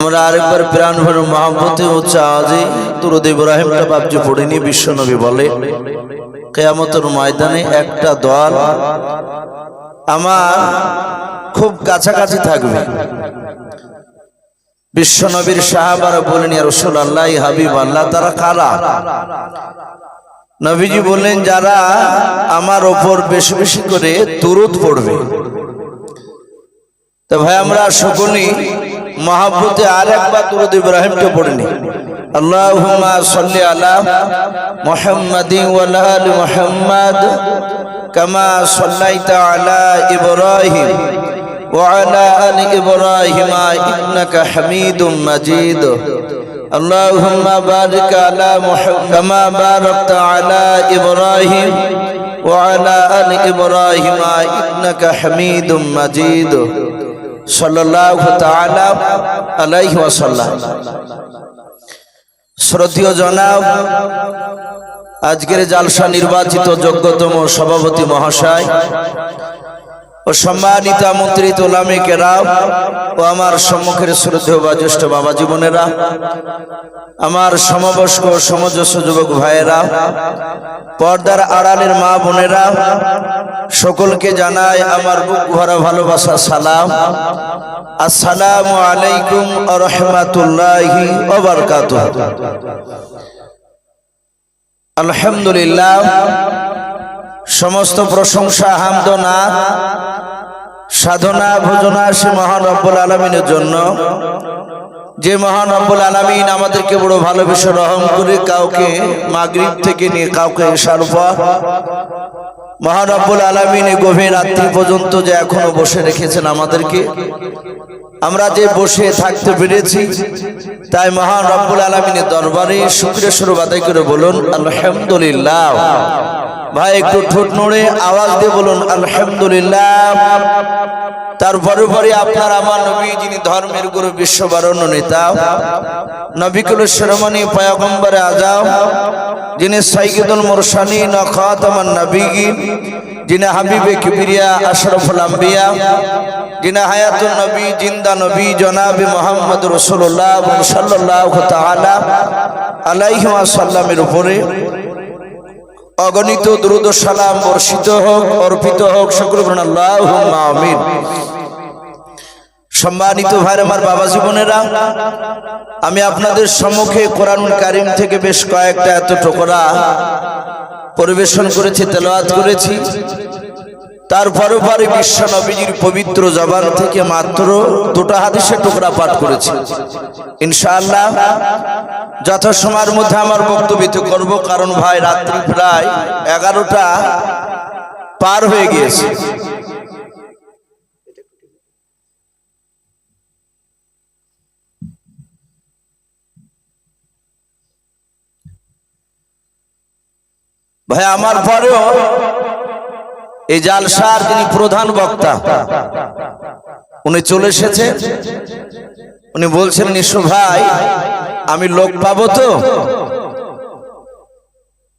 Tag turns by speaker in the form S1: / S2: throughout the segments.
S1: আমরা আরেকবার প্রাণ ভরে মহব্বতে উচ্চ আওয়াজে দুরূদ ইব্রাহিমটা বাপজি পড়ে নিয়ে বিশ্বনবী বলে, কিয়ামতের ময়দানে একটা দল আমার খুব কাছাকাছি থাকবে। বিশ্বনবীর সাহাবারা বলেন, ইয়া রাসূলুল্লাহ, হাবিব আল্লাহ, তারা কারা? নবীজি বললেন, যারা আমার ওপর বেশি বেশি করে দুরূদ পড়বে। তো ভাই আমরা সকলেই মহব্বতে আরেকবার দুরূদ ইব্রাহিমকে পড়ে নিই। আল্লাহুম্মা সাল্লি আলা মুহাম্মাদিন ওয়া আলা আলি মুহাম্মাদ কামা সাল্লাইতা আলা ইব্রাহিম ওয়া আলা আলি ইব্রাহিম ইন্নাকা হামিদুম মাজিদ। আল্লাহুম্মা বারিক আলা মুহাম্মাদ কামা বারাকতা আলা ইব্রাহিম ওয়া আলা আলি ইব্রাহিম ইন্নাকা হামিদুম মাজিদ। সাল্লাল্লাহু তাআলা আলাইহি ওয়াসাল্লাম। শ্রদ্ধেয় জনাব, আজকের জালসা নির্বাচিত যোগ্যতম সভাপতি মহাশয় ও সম্মানিত আমন্ত্রিত উলামে কেরাম ও আমার সম্মুখের শ্রদ্ধেয় বা জ্যেষ্ঠ বাবা জীবনেরা, আমার সমবয়স্ক সমজস্ব যুবক ভাইয়েরা, পর্দার আড়ালের মা বোনেরা, সকলকে জানাই আমার বুক ভরা ভালোবাসা সালাম। আসসালামু আলাইকুম ওয়া রাহমাতুল্লাহি ওয়া বারাকাতুহু। আলহামদুলিল্লাহ, সমস্ত প্রশংসা হামদ ও নাত সাধনা ভোজনা সে মহান রব্বুল আলামিনের জন্য, যে মহান রব্বুল আলামিন আমাদেরকে বড় ভালোবেসে রহম করে কাউকে মাগরিব থেকে নিয়ে কাউকে ইশার পর মহান রব্বুল আলামিন গভীর রাত্রি পর্যন্ত যে এখনো বসে রেখেছেন আমাদেরকে, আমরা যে বসে থাকতে পেরেছি, তাই মহান রব্বুল আলামিনের দরবারে শুকরিয়া স্বরূপ আদায় করে বলুন আলহামদুলিল্লাহ। ভাই একটু ঠোঁট নড়ে আওয়াজ দিয়ে বলুন আলহামদুলিল্লাহ। তারপরে পরে আপনার আমার নবী, যিনি ধর্মের গুরু, বিশ্ববরণ্য নেতা, নবিকুল শিরোমণি পয়গম্বরে আজম, যিনি সাইয়্যিদুল মুরসালিন ও খাতামুন নবিয়্যিন, যিনি হাবিবে কিবরিয়া আশরাফুল আম্বিয়া, যিনি হায়াতুন নবী, জিন্দা নবী জনাবে মুহাম্মদ রাসূলুল্লাহ সাল্লাল্লাহু তাআলা আলাইহি ওয়াসাল্লামের উপরে অগণিত দুরূদ ও সালাম বর্ষিত হোক, অর্পিত হোক। সকলে বলুন আল্লাহুম্মা আমিন। সম্মানিত ভাই আমার বাবা জীবনেরা, আমি আপনাদের সম্মুখে কোরআনুল কারীম থেকে বেশ কয়েকটা এত টুকরা পরিবেশন করেছি, তেলাওয়াত করেছি। তারপরে পরে বিশ্ব নবীজির পবিত্র জবান থেকে মাত্র দুটো হাদিসের টুকরা পাঠ করেছি। ইনশাআল্লাহ যথাসময়ের মধ্যে আমার বক্তব্য করব, কারণ ভাই রাত্রি প্রায় 11টা পার হয়ে গিয়েছে। ভাই আমার পরেও এই জালসার যিনি প্রধান বক্তা, উনি চলে এসেছে। উনি বলছেন, নিশো ভাই আমি লোক পাবো তো?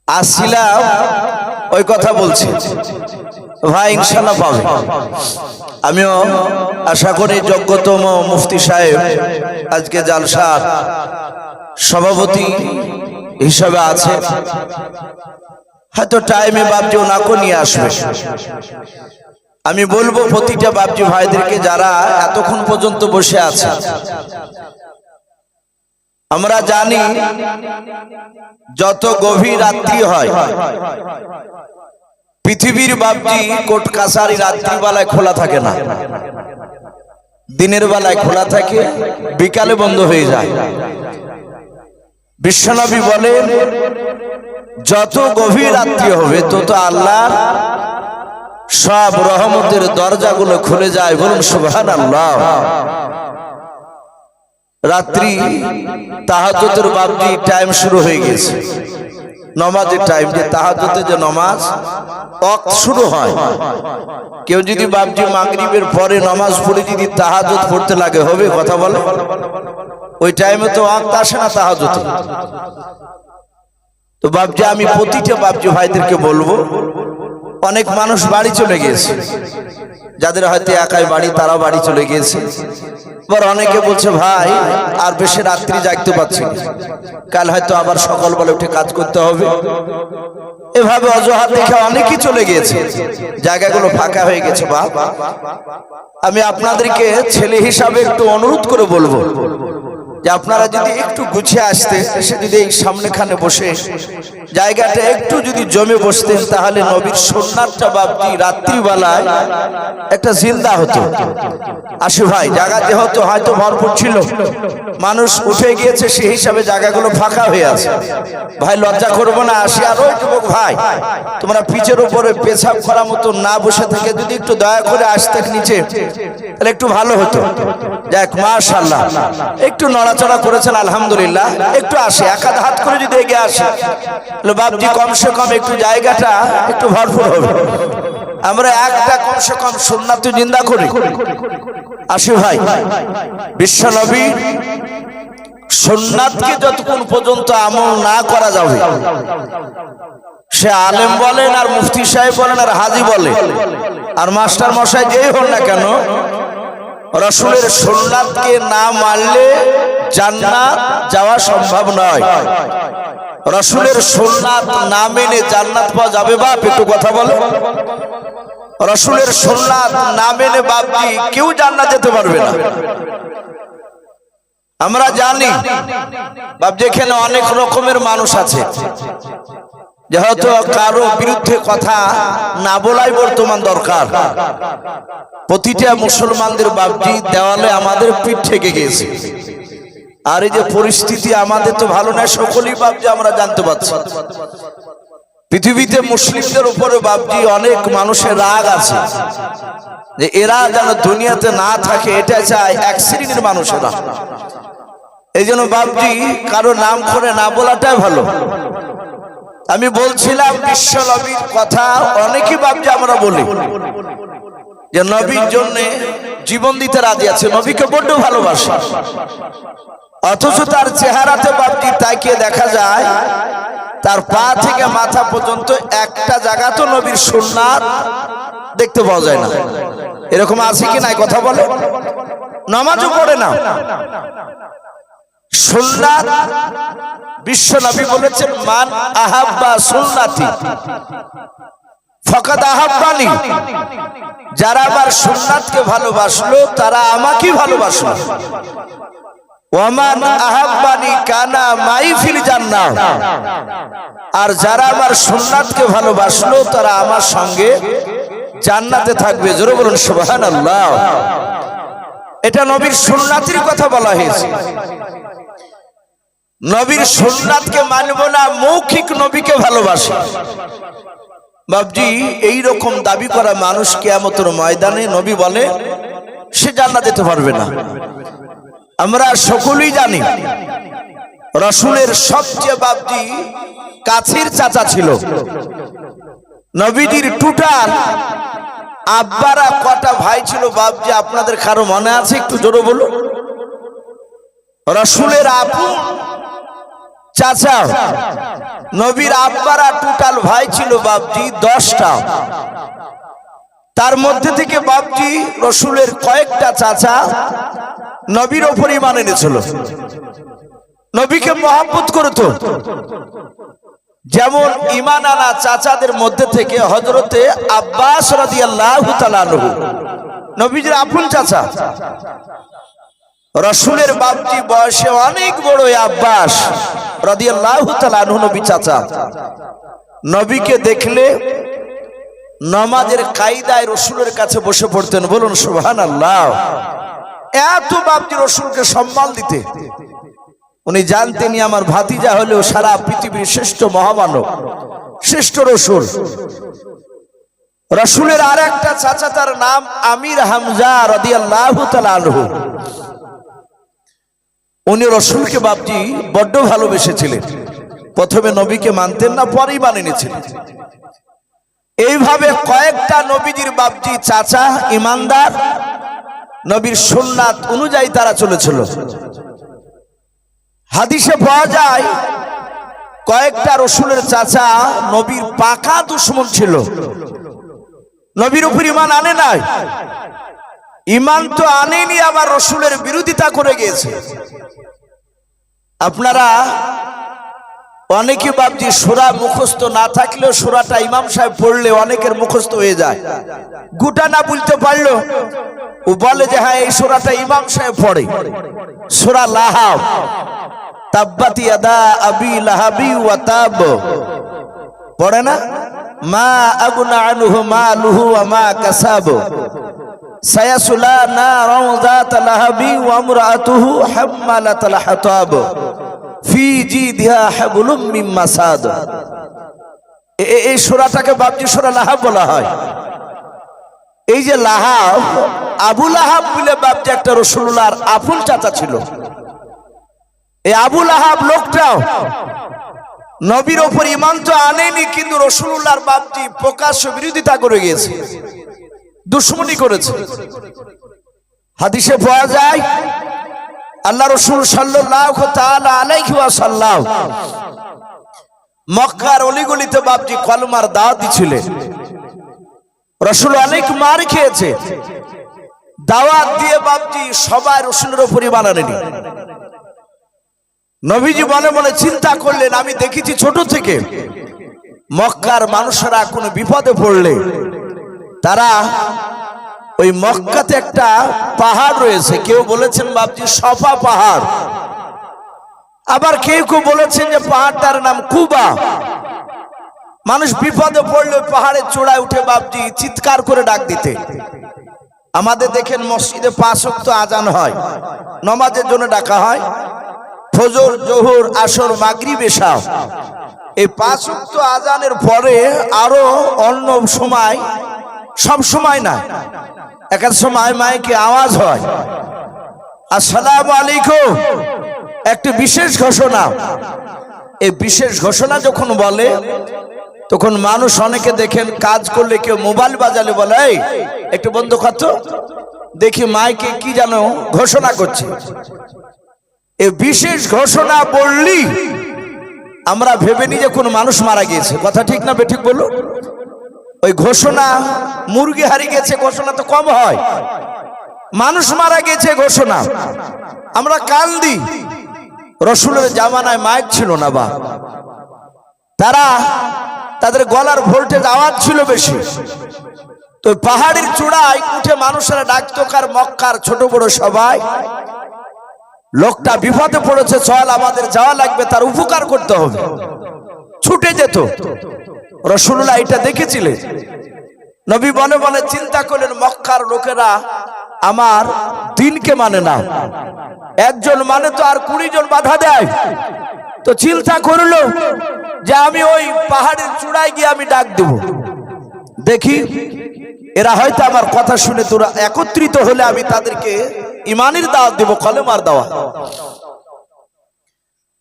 S1: আসছিলাম ওই কথা বলছি। ভাই ইনশাআল্লাহ পাবে। আমিও আশা করি যোগ্যতম মুফতি সাহেব আজকে জালসার সভাপতি হিসাবে আছে, হয়তো টাইমে বাপজি ওনাকে নিয়ে আসবে। আমি বলবো প্রতিটা বাপজি ভাইদেরকে যারা এতক্ষণ পর্যন্ত বসে আছে, আমরা জানি যত গভীর রাত্রি হয় পৃথিবীর বাপজি কোর্ট কাছারি রাত্রিবেলায় খোলা থাকে না, দিনের বেলায় খোলা থাকে, বিকালে বন্ধ হয়ে যায়। বিশ্বনবী বলেন, যত গভীর রাত্রি হবে তত আল্লাহর সব রহমতের দরজাগুলো খুলে যায়। বলুন সুবহানাল্লাহ। রাত্রি তাহাজ্জুদের বাপজি টাইম শুরু হয়ে গেছে, নামাজের টাইম, যে তাহাজ্জুদের যে নামাজ ওয়াক্ত শুরু হয়। কেউ যদি বাপজি মাগরিবের পরে নামাজ পড়ে যদি তাহাজ্জুদ পড়তে লাগে, হবে? কথা বলে। ওই টাইমে তো ওয়াক্ত আসে না তাহাজ্জুদ। তো বাপজি আমি প্রতিটা বাপজি ভাইদেরকে বলবো, অনেক মানুষ বাড়ি চলে গিয়েছে, যাদের হয়তো একাই বাড়ি তারাও বাড়ি চলে গিয়েছে। আবার অনেকে বলছে ভাই আর বেশি রাত্রি জাগতে পারছি না, কাল হয়তো আবার সকালবেলা উঠে কাজ করতে হবে। এভাবে অজুহাত দেখে অনেকেই চলে গিয়েছে, জায়গাগুলো ফাঁকা হয়ে গেছে। বাবা, আমি আপনাদেরকে ছেলে হিসাবে একটু অনুরোধ করে বলবো যে আপনারা যদি একটু গুছিয়ে আসতে, এসে যদি এই সামনেখানে বসে জায়গাটা একটু যদি জমে বসতেন, তাহলে নবীর সুন্নাতটা বাপজি রাত্রিবেলায় একটা জিন্দা হতো। আসি ভাই, জায়গা যেহেতু হয়তো ভরপুর ছিল, মানুষ উঠে গিয়েছে, সেই হিসাবে জায়গাগুলো ফাঁকা হয়ে আছে। ভাই লজ্জা করবো না, আসি আর ওই যুবক ভাই, তোমরা পিচের উপরে পেছাব করার মতো না বসে থেকে যদি একটু দয়া করে আসতে নিচে, তাহলে একটু ভালো হতো। যাক, মাশাআল্লাহ, একটু নড়াচড়া করেছেন, আলহামদুলিল্লাহ। একটু আসে, এক হাত করে যদি এগিয়ে আসে, বাপজি কমসে কম একটু জায়গাটা একটু ভরপুর হবে। আমরা একটা কমসে কম সুন্নাত জিন্দা করি। আসি ভাই, বিশ্ব নবী সুন্নাতকে যতক্ষণ পর্যন্ত আমল না করা যাবে, সে আলেম বলেন আর মুফতি সাহেব বলেন আর হাজি বলে আর মাস্টার মশাই যেই হন না কেন, রাসূলের সুন্নাতকে না মানলে জান্নাত যাওয়া সম্ভব নয়। রাসূলের সুন্নাত না মেনে জান্নাত পাওয়া যাবে? বাপ একটু কথা বলো। রাসূলের সুন্নাত না মেনে বাপজি কেউ জান্নাত যেতে পারবে না। আমরা জানি বাপজি এখানে অনেক রকমের মানুষ আছে, যেহেতু কারো বিরুদ্ধে কথা না বলাই বর্তমান দরকার। প্রতিটা মুসলমানদের বাপজি দেওয়ালে আমাদের পিঠ থেকে গিয়েছে, আর এই যে পরিস্থিতি আমাদের তো ভালো না, সকলেই বাপজি আমরা জানতে পারছি। পৃথিবীতে মুসলিমদের উপরে বাপজি অনেক মানুষের রাগ আছে যে এরা যেন দুনিয়াতে না থাকে, এটা চায় এক শ্রেণীর মানুষেরা। এই জন্য বাপজি কারো নাম করে না বলাটাই ভালো। আমি বলছিলাম বিশ্ব নবীর কথা অনেকই বাপজি আমরা বলি যে নবীর জন্য জীবন দিতে রাজি আছে, নবীকে বড্ড ভালোবাসে, অথচ তার চেহারাতে বাপজি তাকিয়ে দেখা যায় তার পা থেকে মাথা পর্যন্ত একটা জায়গা তো নবীর সুন্নাত দেখতে পাওয়া যায় না। এরকম আছে কি নাই কথা বলে? নামাজও পড়ে না। সুন্নাত বিশ্ব নবী বলেছেন, মান আহাব্বা সুন্নাতি ফাকাদ আহাব্বানি, যারা আমার সুন্নাতকে ভালোবাসলো তারা আমাকে ভালোবাসলো। ওয়ামান আহাব্বানি কানা মাই ফিল জান্নাহ, আর যারা আমার সুন্নাতকে ভালোবাসলো তারা আমার সঙ্গে জান্নাতে থাকবে। জোরে বলুন সুবহানাল্লাহ। এটা নবীর সুন্নাতের কথা বলা হয়েছে। নবীর সুন্নাতকে মানব না, মৌখিক নবীকে ভালোবাসে। বাপজি এই রকম দাবি করা মানুষ কিয়ামতের ময়দানে নবী বলে সে জান্নাত যেতে পারবে না। আমরা সকলেই জানি রাসূলের সবচেয়ে বাপজি কাছের চাচা ছিল। নবীজির টোটাল আব্বারা কটা ভাই ছিল বাপজি? আপনাদের কারো মনে আছে? একটু জোরে বলুন। রাসূলের আপু চাচা নবীর আব্বারা টোটাল ভাই ছিল বাপজি 10টা। তার মধ্যে থেকে বাপজি রাসূলের কয়েকটা চাচা নবীর উপর ঈমান এনেছিল, নবীকে মহব্বত করতো। যেমন ঈমান আনা চাচাদের মধ্যে থেকে হযরতে আব্বাস রাদিয়াল্লাহু তাআলা আনহু, নবীজির আপন চাচা। রাসূলের বাপজি বয়সে অনেক বড় আব্বাস রাদিয়াল্লাহু তাআলা আনহু নবী চাচা। নবীকে দেখলে নামাজের কায়দায় রাসূলের কাছে বসে পড়তেন। বলুন সুবহানাল্লাহ। এত বাপজি রাসূলকে সম্মান দিতে। উনি জানতেন আমার ভাতিজা হলেও সারা পৃথিবীর শ্রেষ্ঠ মহামানব, শ্রেষ্ঠ রাসূল। রাসূলের আরেকটা চাচা, তার নাম আমির হামজা রাদিয়াল্লাহু তাআলা আনহু। উনি রাসূলকে বাপজি বড্ড ভালোবেসেছিলেন। প্রথমে নবীকে মানতেন না, পরেই মানে নিয়েছিলেন। এইভাবে কয়েকটা নবীজির বাপজি চাচা ঈমানদার, নবীর সুন্নাত অনুযায়ী তারা চলেছিল। হাদিসে পাওয়া যায় কয়েকটা রাসূলের চাচা নবীর পাকা দুশমন ছিল। নবীর উপর ঈমান আনে নাই, ঈমান তো আনেনি, আবার রাসূলের বিরোধিতা করে গিয়েছে। আপনারা অনেকে ভাবছি সূরা মুখস্থ না থাকলেও সূরাটা ইমাম সাহেব পড়লে অনেকের মুখস্থ হয়ে যায়, গোটা না বলতে পারলো ও বলে যে হ্যাঁ এই সূরাটা ইমাম সাহেব পড়ে। সূরা লাহাব, তাব্বাত ইয়াদা আবি লাহাবি ওয়া তাব, পড়ে না? মা আগুনা আনহু মালুহু ওয়া মা কাসাব, সায়াসলা নারান যাত লাহাবি ওয়া ইমরাতুহু হাম্মালাতাল হাতাব, ফি জিদিহা হাবলুম মিন মাসাদ। এই সূরাটাকে বাবজি সূরা লাহাব বলা হয়। এই যে লাহাব, আবু লাহাব বলে বাবজি একটা রাসূলুল্লাহর আপন চাচা ছিল। এই আবু লাহাব লোকটাও নবীর উপর ঈমান তো আনেনি, কিন্তু রাসূলুল্লাহর বাবজি প্রকাশ্য বিরোধিতা করে গিয়েছে, দুশমনি করেছে। হাদিসে পাওয়া যায় আল্লাহ রাসূল সাল্লাল্লাহু তাআলা আলাইহি ওয়াসাল্লাম মক্কার অলিগলিতে বাবজি কলমার দাওয়াত দিছিলেন। রাসূল অনেক মার খেয়েছে, দাওয়াত দিয়ে বাবজি সবাই রাসূলের উপর ঈমান আনেনি। নবীজি মনে মনে চিন্তা করলেন, আমি দেখেছি ছোট থেকে মক্কার মানুষেরা কোনো বিপদে পড়লে তারা ওই মক্কাতে একটা পাহাড় রয়েছে, কেউ বলেছেন বাবজি সফা পাহাড়, আবার কেউ কেউ বলেছেন যে পাহাড়টার নাম কুবা। মানুষ বিপদে পড়লে পাহাড়ের চূড়ায় উঠে বাবজি চিৎকার করে ডাক দিতে। আমাদের দেখেন মসজিদে 5 ওয়াক্ত আজান হয়, নামাজের জন্য ডাকা হয়, ফজর, জোহর, আসর, মাগরিব, এশা। এই 5 ওয়াক্ত আজানের পরে আরো অন্য সময়, সব সময় না, এক এক সময় মাইকে আওয়াজ হয় আসসালামু আলাইকুম, একটি বিশেষ ঘোষণা। এই বিশেষ ঘোষণা যখন বলে তখন মানুষ অনেকে দেখেন কাজ করলে কেউ মোবাইল বাজালে বলে এই একটু বন্ধ কর তো, দেখি মাইকে কি যেন ঘোষণা করছে। এই বিশেষ ঘোষণা বললি আমরা ভেবে নিই যে কোন মানুষ মারা গিয়েছে, কথা ঠিক না বেঠিক বলো? ওই ঘোষণা মুরগি হারিয়ে গেছে ঘোষণা তো কম হয়, মানুষ মারা গেছে ঘোষণা আমরা কান্দি। রাসূলের জামানায় মাইক ছিল না, বা তারা তাদের গলার ভোল্টেজ আওয়াজ ছিল বেশি, তো পাহাড়ের চূড়ায় উঠে মানুষেরা ডাকতো কার মক্কার ছোট বড় সবাই, লোকটা বিপদে পড়েছে, চল আমাদের যাওয়া লাগবে, তার উপকার করতে হবে, ছুটে যেত। রাসূলুল্লাহ এটা দেখেছিলেন। নবী মনে মনে চিন্তা করলেন মক্কার লোকেরা আমার দিনকে মানে না, একজন মানে তো আর 20 জন বাধা দেয়। তো চিন্তা করলো যে আমি ওই পাহাড়ের চূড়ায় গিয়ে আমি ডাক দেব, দেখি এরা হয়তো আমার কথা শুনে তোরা একত্রিত হলে আমি তাদেরকে ঈমানের দাওয়াত দেব, কলেমার দাওয়াত।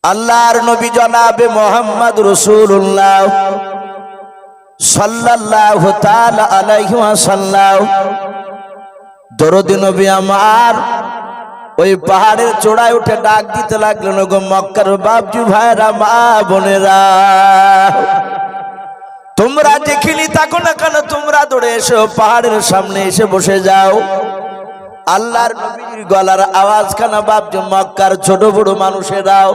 S1: আল্লাহর নবী জনাবে মুহাম্মদ রাসূলুল্লাহ সাল্লাল্লাহু তাআলা আলাইহি ওয়াসাল্লাম দরুদ নবী আমার ওই পাহাড়ের চূড়ায় উঠে ডাক দিতে লাগলেন, গো মক্কার বাপজি ভাইরা, মা বোনেরা, তোমরা যেখানে থাকো না কেন তোমরা দৌড়ে এসো, পাহাড়ের সামনে এসে বসে যাও। আল্লাহর নবীর গলার আওয়াজ খানা বাপজি মক্কার ছোট বড় মানুষেরাও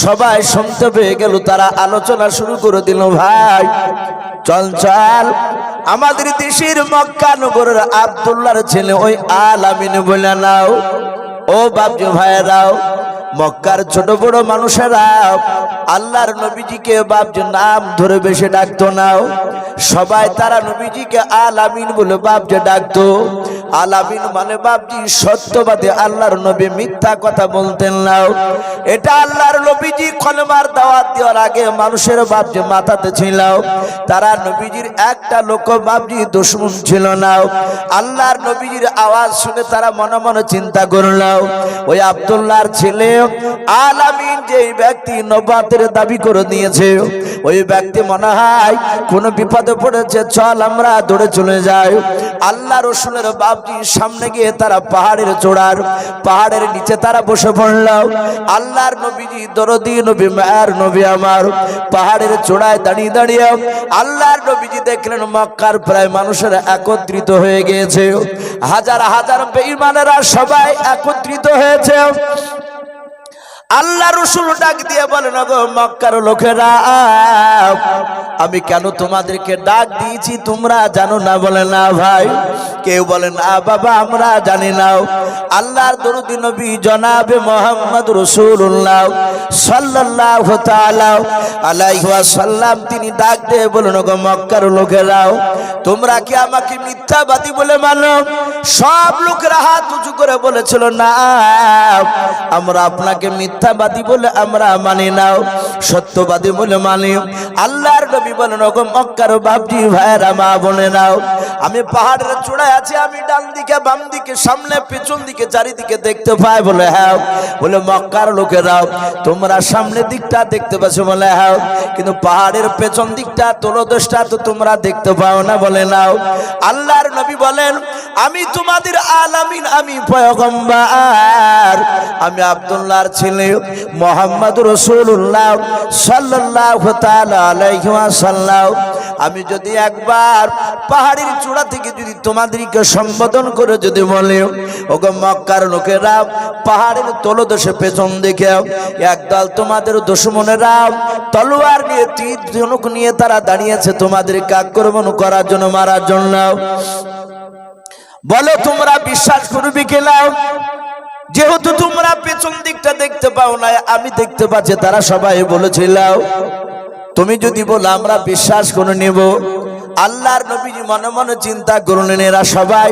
S1: সবাই শুনতে পেয়ে গেল। তারা আলোচনা শুরু করে দিল, ভাই চল চল আমাদের দেশের মক্কা নগরের আব্দুল্লাহর ছেলে ওই আল আমিন বলে নাও। ও বাপজি ভাইরাও, মক্কার ছোট বড় মানুষেরা আল্লাহর নবীজিকে বাপজি নাম ধরে বেশি ডাকতো নাও, সবাই তারা নবীজিকে আল আমিন বলে বাপজি ডাকতো। আল আমিন মানে বাপজি সত্যবাদী, আল্লাহর নবী মিথ্যা কথা বলতেন নাও। এটা আল্লাহর নবীজি কলেমার দাওয়াত দেওয়ার আগে মানুষের বাপজি মাথাতে ছিল, তারা নবীজির একটা লোক বাপজি দুশমন ছিল না। আল্লাহর নবীজির আওয়াজ শুনে তারা মনে মনে চিন্তা করল, ওই আব্দুল্লাহর ছেলে আল আমিন যে ব্যক্তি নবুয়তের দাবি করে নিয়েছে, ওই ব্যক্তি মনে হয় কোন বিপদে পড়েছে, চল আমরা দৌড়ে চলে যাই। আল্লাহ রাসূলের বাপ বাপজির সামনে গিয়ে তারা পাহাড়ের নিচে তারা বসে পড়ল। আল্লাহর নবীজি দরদি নবী মায়ার নবী আমার পাহাড়ের চূড়ায় দাঁড়িয়ে দাঁড়িয়ে আল্লাহর নবীজি দেখলেন মক্কার প্রায় মানুষেরা একত্রিত হয়ে গিয়েছে, হাজার হাজার বেঈমানেরা সবাই একত্রিত হয়েছে। আল্লাহ রাসূল ডাক দিয়ে বলেন, ওগো মক্কার লোকেরা, আমি কেন তোমাদেরকে ডাক দিয়েছি তোমরা জানো না? বলে না ভাই। কেউ বলে না বাবা আমরা জানি না। আল্লাহর দরুদ নবী জনাবে মুহাম্মদ রাসূলুল্লাহ সাল্লাল্লাহু তাআলা আলাইহি ওয়াসাল্লাম তিনি ডাক দিয়ে বলেন, ওগো মক্কার লোকেরা, তোমরা কি আমাকে মিথ্যাবাদী বলে মানো? সব লোকেরা হাত উঁচু করে বলেছিল, না আমরা আপনাকে মিথ্যাবাদী বলে আমরা মানি না, সত্যবাদী বলে মানি। আল্লাহর নবী বলেন, ওগো মক্কার বাপজি ভাইরা মা বোনেরা, আমি পাহাড়ের চূড়ায় আছি, আমি ডান দিকে বাম দিকে সামনে পেছন দিকে চারিদিকে দেখতে পাই। বলে হ্যাঁ। বলে মক্কার লোকেরা, তোমরা সামনের দিকটা দেখতে পাচ্ছ? বলে হ্যাঁ। কিন্তু পাহাড়ের পেছন দিকটা তলদেশটা তো তোমরা দেখতে পাও না? বলে নাও। আল্লাহর নবী বলেন, আমি তোমাদের আলামিন, আমি পয়গম্বর, আমি আব্দুল্লাহর ছেলে মুহাম্মদ রাসূলুল্লাহ সাল্লাল্লাহু তাআলা আলাইহি ওয়াসাল্লাম। আমি যদি একবার পাহাড়ের চূড়া থেকে যদি তোমাদেরকে সম্বোধন করে যদি বলি, ওগো মক্কার লোকেরা, পাহাড়ের তলদেশে পেছন দিকে একদল তোমাদের দুশমনেরা তলোয়ার নিয়ে তীর ধনুক নিয়ে তারা দাঁড়িয়েছে তোমাদেরকে আক্রমণ করার জন্য, মারার জন্য। বলো তোমরা বিশ্বাস করবে কিনা? যেহেতু তোমরা পেছন দিকটা দেখতে পাও না, আমি দেখতে পাচ্ছি, তারা সবাই বলেছিল তুমি যদি বলো আমরা বিশ্বাস করে নেব। আল্লাহর নবীজি মনে মনে চিন্তা করলেন, এরা সবাই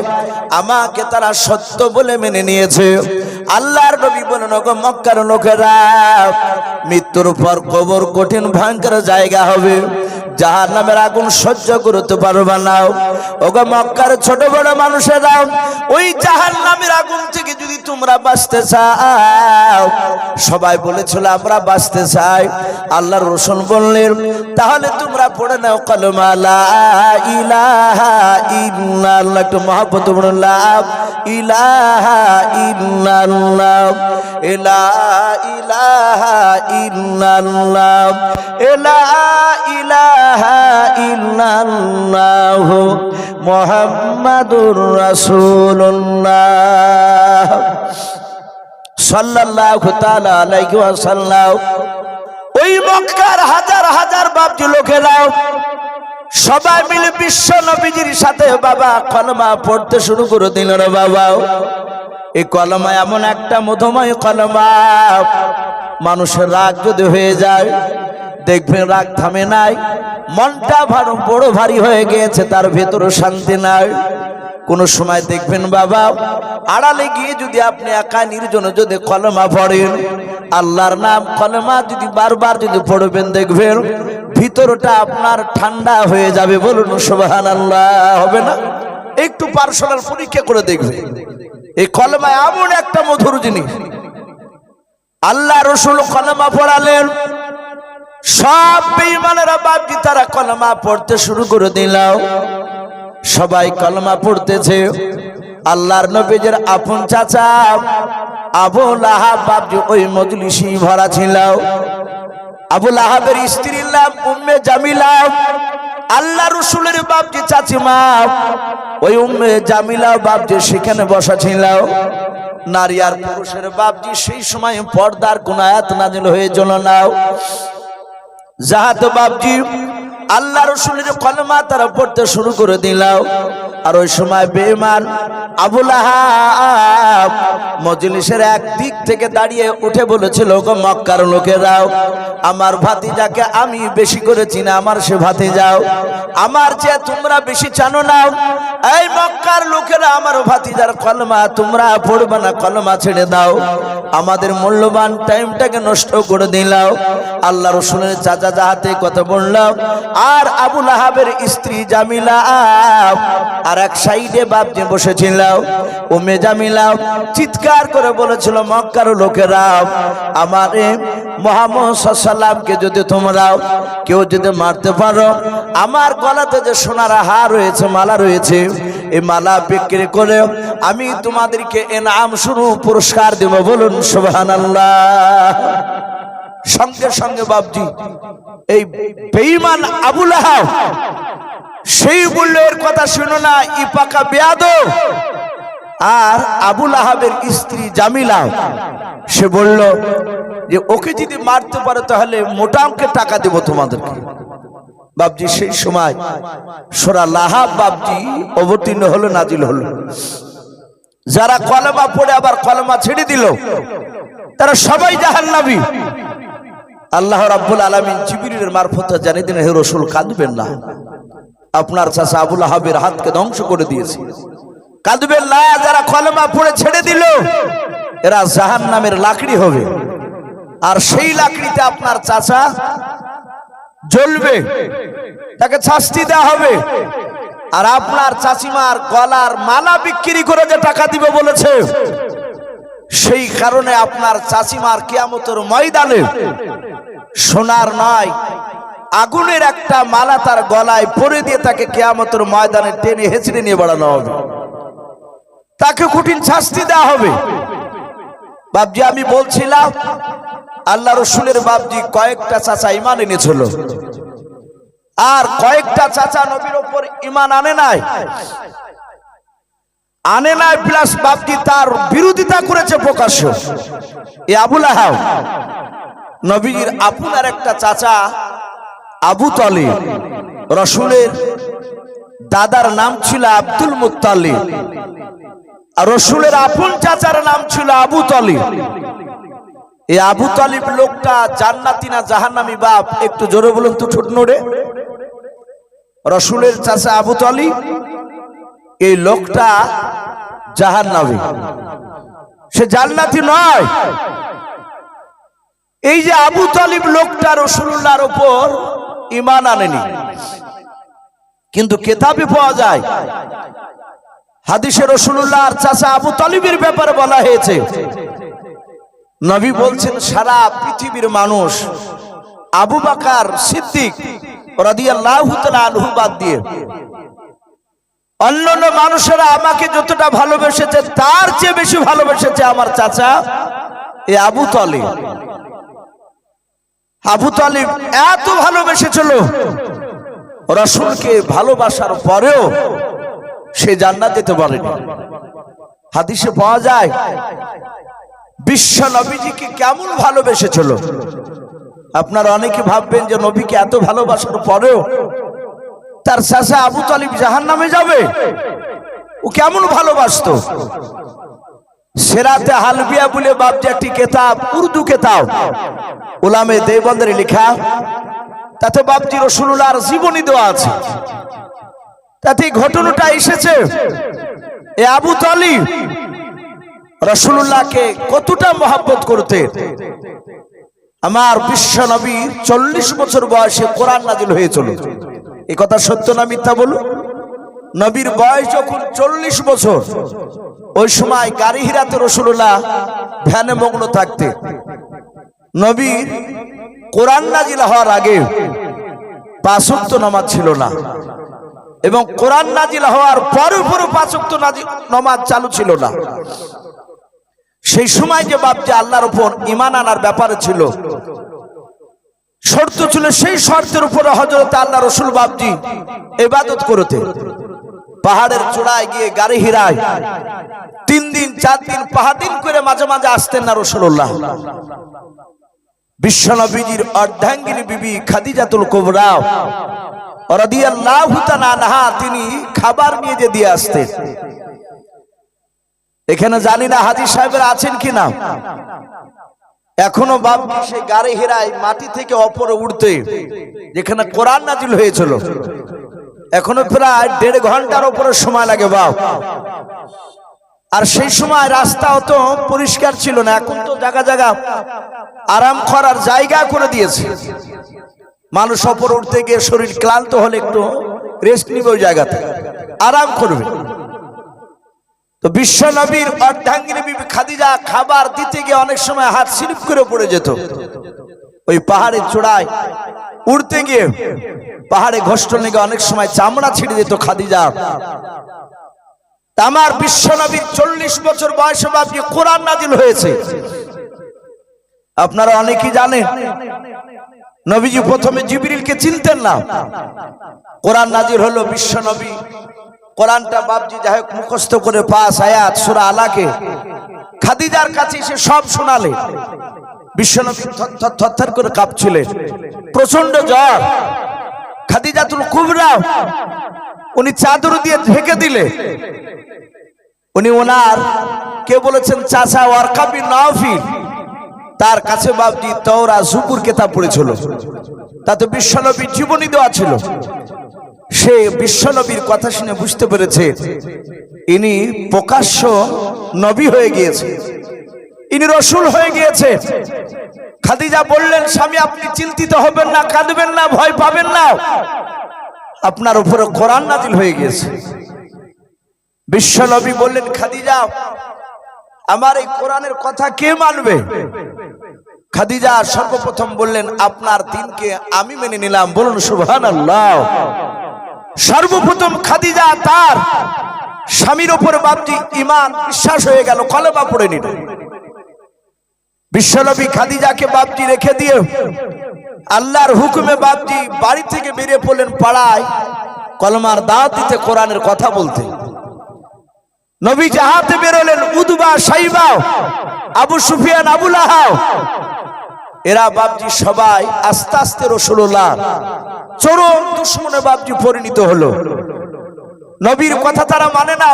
S1: আমাকে তারা সত্য বলে মেনে নিয়েছে। আল্লাহর নবী বলেন, ওগো মক্কার লোকেরা, মৃত্যুর পর কবর কঠিন ভয়ঙ্কর জায়গা হবে, জাহান্নামের আগুন সহ্য করতে পারবে না। ওগো মক্কার ছোট বড় মানুষেরা, ওই জাহান্নামের আগুন থেকে যদি তোমরা বাঁচতে চাও, সবাই বলেছিল আমরা বাঁচতে চাই। আল্লাহর রাসূল বললেন, তাহলে তোমরা পড়ে নাও কালেমা লা ইলাহা ইল্লাল্লাহ। একটু মহব্বত বলুন, লা ইলাহা ইল্লাল্লাহ, লা ইলাহা ইল্লাল্লাহ, লা ইলাহা ইল্লাল্লাহ মুহাম্মাদুর রাসূলুল্লাহ সাল্লাল্লাহু তাআলা আলাইহি ওয়াসাল্লাম। ওই মক্কার হাজার হাজার বাপজি লোকেরা সবাই মিলে বিশ্ব নবীজির সাথে বাবা কলমা পড়তে শুরু করে দিল। রে বাবা, এই কলমা এমন একটা মধুময় কলমা, মানুষের রাগ যদি হয়ে যায় দেখবেন রাগ থামে নাই, মনটা বড় ভারী হয়ে গিয়েছে, তার ভেতরে শান্তি নাই। কোন সময় দেখবেন বাবা আড়ালে গিয়ে যদি আপনি একা নির্জনে যদি কলমা পড়েন, আল্লাহর নাম কলমা যদি বারবার যদি পড়বেন, দেখবেন ভিতরটা আপনার ঠান্ডা হয়ে যাবে। বলুন সুবহানাল্লাহ। হবে না? একটু পার্সোনাল পরীক্ষা করে দেখবেন। এই কলমা এমন একটা মধুর জিনিস। আল্লাহ রাসূল কলমা পড়ালেন, সব বেঈমানেরা বাপজি তারা কলমা পড়তে শুরু করে দিল। সবাই কলমা পড়তেছে। আল্লাহর নবীর আপন চাচা আবু লাহাব বাপজি ওই মজলিসে ভরা ছিল। আবু লাহাবের স্ত্রীর নাম উম্মে জামিলা। আল্লাহ রাসূলের বাপজি চাচিমা ওই উম্মে জামিলা বাপজি সেখানে বসা ছিল। নারী আর পুরুষের বাপজি সেই সময় পর্দার কোন আয়াত নাযিল হয়েছিল না। যাহাতে বাপজি আল্লাহ রাসূলের কলমা তারা পড়তে শুরু করে দিল। আর ওই সময় বেঈমান আবু লাহাব মজলিসের এক দিক থেকে দাঁড়িয়ে উঠে বলেছিল, গো মক্কার লোকেরাও, আমার ভাতিজাকে আমি বেশি করে চিনি, আমার সে ভাতিজাও আমার চেয়ে তোমরা বেশি জানো না। এই মক্কার লোকেরা, আমার ভাতিজার কলমা তোমরা পড়বে না, কলমা ছেড়ে দাও, আমাদের মূল্যবান টাইমটাকে নষ্ট করে দিলাও। আল্লাহ রাসূলের চাচা যাহাতে কথা বললাম, আর আবু লাহাবের স্ত্রী জামিলা আর এক সাইডে বাপজি বসেছিল। উম্মে জামিলা চিৎকার করে বলেছিল, মক্কার লোকেরা, আমারে মুহাম্মদ সাল্লাল্লাহু আলাইহি ওয়াসাল্লামকে যদি তোমরা কেউ যদি মারতে পারো, আমার গলাতে যে সোনার হার রয়েছে, মালা রয়েছে, এই মালা বিক্রি করে আমি তোমাদেরকে ইনাম স্বরূপ পুরস্কার দেব। বলুন সুবহানাল্লাহ। সঙ্গে সঙ্গে বাপজি এই বেঈমান আবু লাহাব সেই বললের কথা শুনো না, ই পাকা বেয়াদব। আর আবু লাহাবের স্ত্রী জামিলা সে বলল যে ওকে যদি মারতে পারো তাহলে মোটা অঙ্কের টাকা দেব তোমাদেরকে। বাপজি সেই সময় সূরা লাহাব বাপজি অবতীর্ণ হলো, নাজিল হলো। যারা কলেমা পড়ে আবার কলেমা ছেড়ে দিল তারা সবাই জাহান্নামী। আল্লাহ রাব্বুল আলামিন জিবরিলের মারফতে জানিয়ে দিলেন, হে রাসূল কাঁদবেন না, আপনার চাচা আবু লাহাবের হাতকে ধ্বংস করে দিয়েছে, কাঁদবেন না। যারা কলেমা পড়ে ছেড়ে দিল এরা জাহান্নামের লাকড়ি হবে, আর সেই লাকড়িতে আপনার চাচা জ্বলবে, তাকে শাস্তি দেওয়া হবে। আর আপনার চাচিমার গলার মালা বিক্রি করে যে টাকা দিবে বলেছে, সেই কারণে আপনার চাচিমার কিয়ামতের ময়দানে সোনার নয় আগুনের একটা মালা তার গলায় পরে দিয়ে তাকে কিয়ামতের ময়দানে টেনে হেঁচড়ে নিয়ে বেড়ানো হবে, তাকে কঠিন শাস্তি দেওয়া হবে। বাপজি আমি বলছিলাম আল্লাহ রসুলের বাপজি কয়েকটা চাচা ঈমান এনেছিল, আর কয়েকটা চাচা নবীর উপর ঈমান আনে নাই, প্লাস বাপজি তার বিরোধিতা করেছে প্রকাশ্য। এই আবু লাহাব নবীর আপনার একটা চাচা আবু তালিব, রসুলের দাদার নাম ছিল আব্দুল মুত্তালিব, আর রসুলের আপন চাচার নাম ছিল আবু তালিব। এই আবু তালিব লোকটা জান্নাতি না জাহান্নামী? বাপ একটু জোরে বলুন তো, ঠোঁট নড়ে। রসুলের চাচা আবু তালিব এই লোকটা জাহান্নামী, সে জান্নাতি নয়। এই যে আবু তালিব লোকটা রাসূলুল্লাহর উপর ঈমান আনেনি, কিন্তু কিতাবে পাওয়া যায় হাদিসে রাসূলুল্লাহর চাচা আবু তালিবের ব্যাপারে বলা হয়েছে, নবী বলছেন সারা পৃথিবীর মানুষ আবু বকর সিদ্দিক রাদিয়াল্লাহু তাআলা আনহু বাদ দিয়ে অন্যান্য মানুষেরা আমাকে যতটা ভালোবেসেছে তার চেয়ে বেশি ভালোবেসেছে আমার চাচা এই আবু তালিব। আবু তালিব এত ভালোবেসেছিল রাসূলকে, ভালোবাসার পরেও সে জান্নাত যেতে পারেনি। হাদিসে পাওয়া যায় বিশ্ব নবীজিকে কেমন ভালোবেসেছিল। আপনারা অনেকে ভাববেন যে নবীকে এত ভালোবাসার পরেও তার চাচা আবু তালিব জাহান্নামে যাবে, ও কেমন ভালোবাসতো। সেরাতে হালবিয়া বলে বাপজি একটি কিতাব, উর্দু কিতাব, উলামে দেওবন্দের লেখা, তাতে বাপজি রাসূলুল্লাহর জীবনী দেওয়া আছে। তাতে ঘটনাটা এসেছে এ আবু তালিব রাসূলুল্লাহকে কতটা মহব্বত করতে। আমার বিশ্ব নবী 40 বছর বয়সে কোরআন নাজিল হয়েছিল, এই কথা সত্য না মিথ্যা বলুন? নবীর বয়স যখন 40 বছর, ওই সময় গাড়ি হিরাতে রাসূলুল্লাহ ধ্যানে মগ্ন থাকতে। নবীর কোরআন নাজিল হওয়ার আগে 5 ওয়াক্ত নামাজ ছিল না, এবং কোরআন নাজিল হওয়ার পরে 5 ওয়াক্ত নামাজ চালু ছিল না। সেই সময় যে বাপজি আল্লাহর উপর ঈমান আনার ব্যাপারে ছিল, শর্ত ছিল, সেই শর্তের উপরে হযরত আল্লাহ রাসূল বাপজি ইবাদত করতে পাহাড়ের চূড়ায় গিয়ে গাড়ি হিরায় 3 দিন 4 দিন পাহাড়িন করে মাঝে মাঝে আসতেন না রাসূলুল্লাহ। বিশ্বনবীজির অর্ধাঙ্গিনী বিবি খাদিজাতুল কুবরা রাদিয়াল্লাহু তাআলা আনহা তিনি খাবার নিয়ে যে দিয়ে আসতেন। এখানে জানি না হাজী সাহেবরা আছেন কিনা, এখনো বাপজি সেই গাড়ি হিরায় মাটি থেকে উপরে উঠতে যেখানে কোরআন নাজিল হয়েছিল, এখনো প্রায় 1.5 ঘন্টার উপরে সময় লাগে বাপ। আর সেই সময় রাস্তা অত পরিষ্কার ছিল না, এখন তো জায়গা জায়গা আরাম করার জায়গা করে দিয়েছে। মানুষ ওপর উঠতে গিয়ে শরীর ক্লান্ত হলে একটু রেস্ট নিবে, ওই জায়গাতে আরাম করবে। তো বিশ্ব নবীর অর্ধাঙ্গিনী বিবি খাদিজা খাবার দিতে গিয়ে অনেক সময় হাত স্লিপ করে পড়ে যেত। ওই পাহাড়ের চূড়ায় উঠতে গিয়ে পাহাড়ে ঘষ্ট লেগে অনেক সময় চামড়া ছিঁড়ে যেত খাদিজা। আমার বিশ্ব নবীর 40 বছর বয়সে বাপজি কোরআন নাজিল হয়েছে। আপনারা অনেকেই জানেন নবীজি প্রথমে জিবরিলকে চিনতেন না। কোরআন নাজিল হলো, বিশ্ব নবী কোরআনটা বাপজি যাই হোক মুখস্থ করে 5 আয়াত সূরা আলাকে খাদিজার কাছে এসে সব শোনালে। বিশ্বনবী থরথর করে কাঁপছিলেন, প্রচন্ড জ্বর। খাদিজাতুল কুবরা উনি চাদর দিয়ে ঢেকে দিলে। উনি ওনার কে বলেছেন চাচা ওয়ারকা বিন নাফিল, তার কাছে বাপজি তাওরাত জুবুর কিতাব পড়েছিল, তাতে বিশ্বনবীর জীবনী দেওয়া ছিল। সে বিশ্বনবীর কথা শুনে বুঝতে পেরেছে ইনি প্রকাশ্য নবী হয়ে গিয়েছে, ইনি রসুল হয়ে গিয়েছে। খাদিজা বললেন, স্বামী আপনি চিন্তিত হবেন না, কাঁদবেন না, ভয় পাবেন না, আপনার উপরে কোরআন নাজিল হয়ে গিয়েছে। বিশ্বনবী বললেন, খাদিজা আমার এই কোরআনের কথা কে মানবে? খাদিজা সর্বপ্রথম বললেন, আপনার দিনকে আমি মেনে নিলাম। বলুন সুবহানাল্লাহ। সর্বপ্রথম খাদিজা তার স্বামীর উপর বাপজি ঈমান বিশ্বাস হয়ে গেল, কলেমা পড়ে নিল। বিশ্বনবী খাদিজাকে বাপজি রেখে দিয়ে আল্লাহর হুকুমে বাপজি বাড়ি থেকে বেরিয়ে পড়লেন পাড়ায় কলমার দাওয়াত দিতে, কোরআনের কথা বলতে। নবী জাহাতে বেরোলেন, উদবা, সাইবা, আবু সুফিয়ান, আবু লাহাব, এরা বাপজি সবাই আস্তে আস্তে রাসূলুল্লাহ চরম দুশমনে বাপজি পরিণত হলো। নবীর কথা তারা মানে না,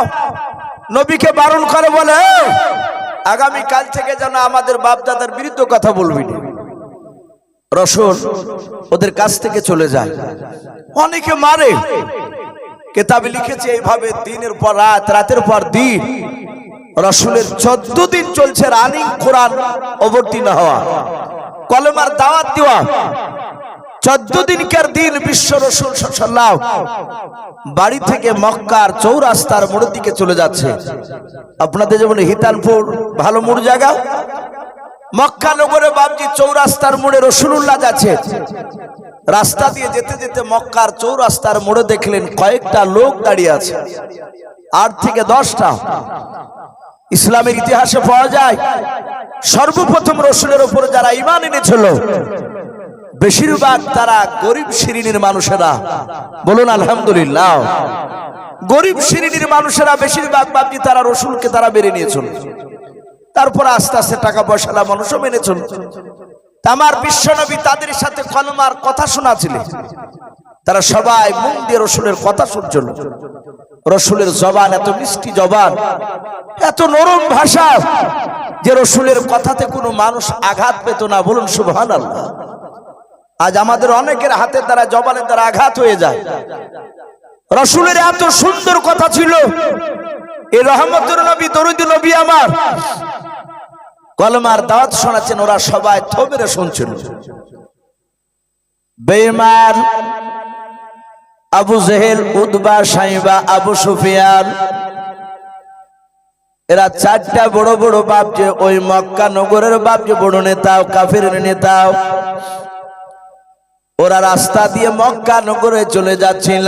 S1: নবীকে বারণ করে, বলে আগামী কাল থেকে যেন আমাদের বাপ দাদার বিরুদ্ধে কথা বলবি না। রাসূল ওদের কাছ থেকে চলে যায়, অনেকে মারে। কিতাবে লিখেছে এইভাবে দিনের পর রাত, রাতের পর দিন রাসূলের 14 দিন চলছে রানিং কোরআন অবতীর্ণ হওয়া, কলেমার দাওয়াত দেওয়া। 14 দিনকার দিন বিশ্ব রাসূল সাল্লাল্লাহু বাড়ি থেকে মক্কার চৌরাস্তার মোড়ের দিকে চলে যাচ্ছে। আপনাদের যেমন হিতালপুর ভালো মোড় জায়গা, মক্কা নগরে বাপজি চৌরাস্তার মোড়ে রাসূলুল্লাহ যাচ্ছে। রাস্তা দিয়ে যেতে যেতে মক্কার চৌরাস্তার মোড়ে দেখলেন কয়েকটা লোক দাঁড়িয়ে আছে, 8 থেকে 10টা। ইসলামের ইতিহাসে পাওয়া যায় সর্বপ্রথম রাসূলের উপর যারা ঈমান এনেছিল বেশিরভাগ তারা গরিব শ্রেণীর মানুষেরা। বলুন আলহামদুলিল্লাহ। গরিব শ্রেণীর মানুষেরা বেশিরভাগ বাপজি তারা রাসূলকে তারা মেনে নিয়েছিল। তারপর আস্তে আস্তে টাকা পয়সালা মানুষও মেনেছিল। আমার বিশ্বনবী তাদের সাথে কলমার কথা শোনাছিলেন, তারা সবাই মন দিয়ে রাসূলের কথা শুনছিল। রাসূলের জবান এত মিষ্টি জবান, এত নরম ভাষা যে রাসূলের কথাতে কোনো মানুষ আঘাত পেত না। বলুন সুবহানাল্লাহ। আজ আমাদের অনেকের হাতের দ্বারা জবানের দ্বারা আঘাত হয়ে যায়। রাসূলের এত সুন্দর কথা ছিল। এই রহমতের নবী, দরুদি নবী আমার কলমার দাওয়াত শোনাচ্ছেন, ওরা সবাই থমেরে শুনছিল। বেঈমান আবু জেহেল, উতবা, সাইবা, আবু সুফিয়ান, এরা 4টা বড় বড় বাপ যে ওই মক্কা নগরের বাপ যে বড় নেতাও, কাফেরের নেতাও, ওরা রাস্তা দিয়ে মক্কা নগরে চলে যাচ্ছিল।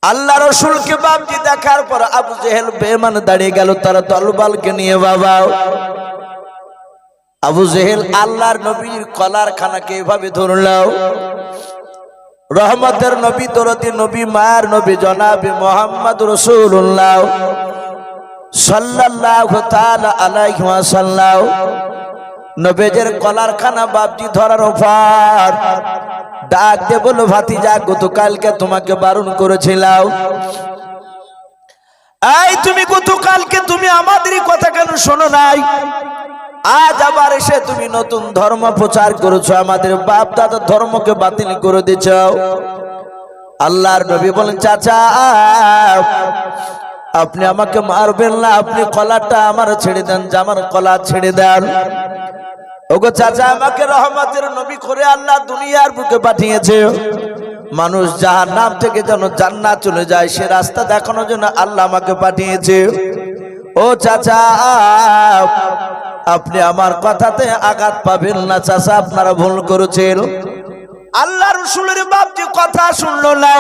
S1: আল্লাহ রাসূলকে বাপজি দেখার পর আবু জেহেল বেঈমান দাঁড়িয়ে গেল তার দলবলকে নিয়ে। বাবা আবু জেহেল আল্লাহর নবীর কলার খানাকে এভাবে ধরলো। রহমতের নবী, দরদি নবী, মায়ের নবী জনাবে মুহাম্মদ রাসূলুল্লাহ সাল্লাল্লাহু তাআলা আলাইহি ওয়াসাল্লাম নবীর কলার খানা বাপজি ধরার পর ডাক দে বলো, ভাতিজা গতকালকে তোমাকে বারণ করেছিলাম, এই তুমি গতকালকে তুমি আমাদেরই কথা কেন শোনো নাই? আজ আবার এসে তুমি নতুন ধর্ম প্রচার করেছো, আমাদের বাপ দাদার ধর্মকে বাতিল করে দিচ্ছ। আল্লাহর নবী বলেন, চাচা আপনি আমাকে মারবেন না, আপনি কলারটা আমার ছেড়ে দেন, জামার কলা ছেড়ে দেন। ওগো চাচা, আমাকে রহমতের নবী করে আল্লাহ দুনিয়ার বুকে পাঠিয়েছে। মানুষ জাহান্নাম থেকে যেন জান্নাত চলে যায় সে রাস্তা দেখানোর জন্য আল্লাহ আমাকে পাঠিয়েছে। ও চাচা, আপনি আমার কথাতে আঘাত পাবেন না চাচা, আপনারা ভুল করেছেন। আল্লাহ রাসূলের বাপ যে কথা শুনলো না,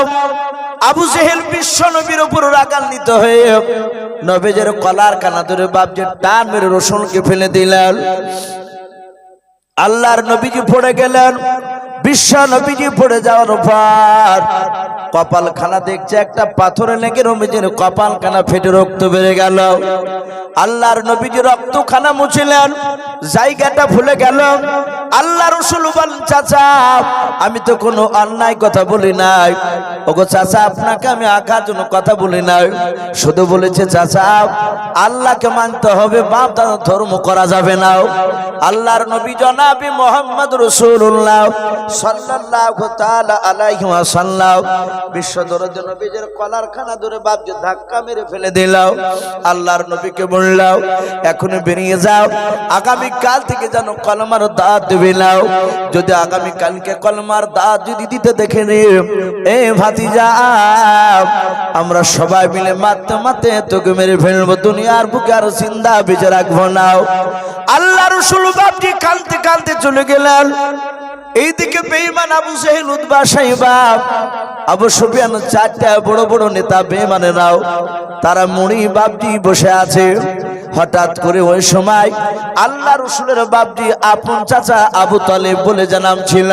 S1: আবু জেহেল বিশ্ব নবীর উপর রাগান্বিত হয়ে নবীজের কলার কানা ধরে বাপ যে টান মেরে রসুলকে ফেলে দিলেন। আল্লাহর নবীজি পড়ে গেলেন। বিশ্ব নবীজি পড়ে যাওয়ার পর কপাল খানা দেখছে একটা পাথরে লেগে নবীজির কপাল খানা ফেটে রক্ত বেড়ে গেল। আল্লাহর নবীজি রক্ত খানা মুছিলেন, জায়গাটা ভুলে গেল। আল্লাহ রাসূল বলেন, চাচা আমি তো কোনো অন্যায় কথা বলি নাই। ওগো চাচা, আপনাকে আমি আঘাত জন্য কথা বলি নাই, শুধু বলেছে চাচা আল্লাহকে মানতে হবে, বাপ দাদা ধর্ম করা যাবে না। আল্লাহর নবী জনাবি মুহাম্মদ রাসূলুল্লাহ সাল্লাল্লাহু তাআলা আলাইহি ওয়াসাল্লাম বিশ্ব দরদ নবীর কলার খানা ধরে বাপ যে ধাক্কা মেরে ফেলে দিল। আল্লাহর নবীকে বলল, এখন বেরিয়ে যাও, আগামী কাল থেকে যেন কলমার দাওয়াত দিবে না। যদি আগামী কালকে কলমার দাওয়াত যদি দিতে দেখে নি, এ ভাতিজা আমরা সবাই মিলে মারতে মারতে তোকে মেরে ফেলবো, দুনিয়ার বুকে আর জিন্দা বেঁচে রাখবো না। আল্লাহ রাসূল বাপজি কাঁদতে কাঁদতে চলে গেলেন। এইদিকে বেঈমান আবু জেহেল, উতবা, সাইবা, আবু সুফিয়ান, চারটা বড় বড় নেতা বেঈমানেরাও তারা মুড়ি বাপজি বসে আছে। হঠাৎ করে ওই সময় আল্লাহ রাসূলের বাপজি আপন চাচা আবু তালেব বলে জানাম ছিল,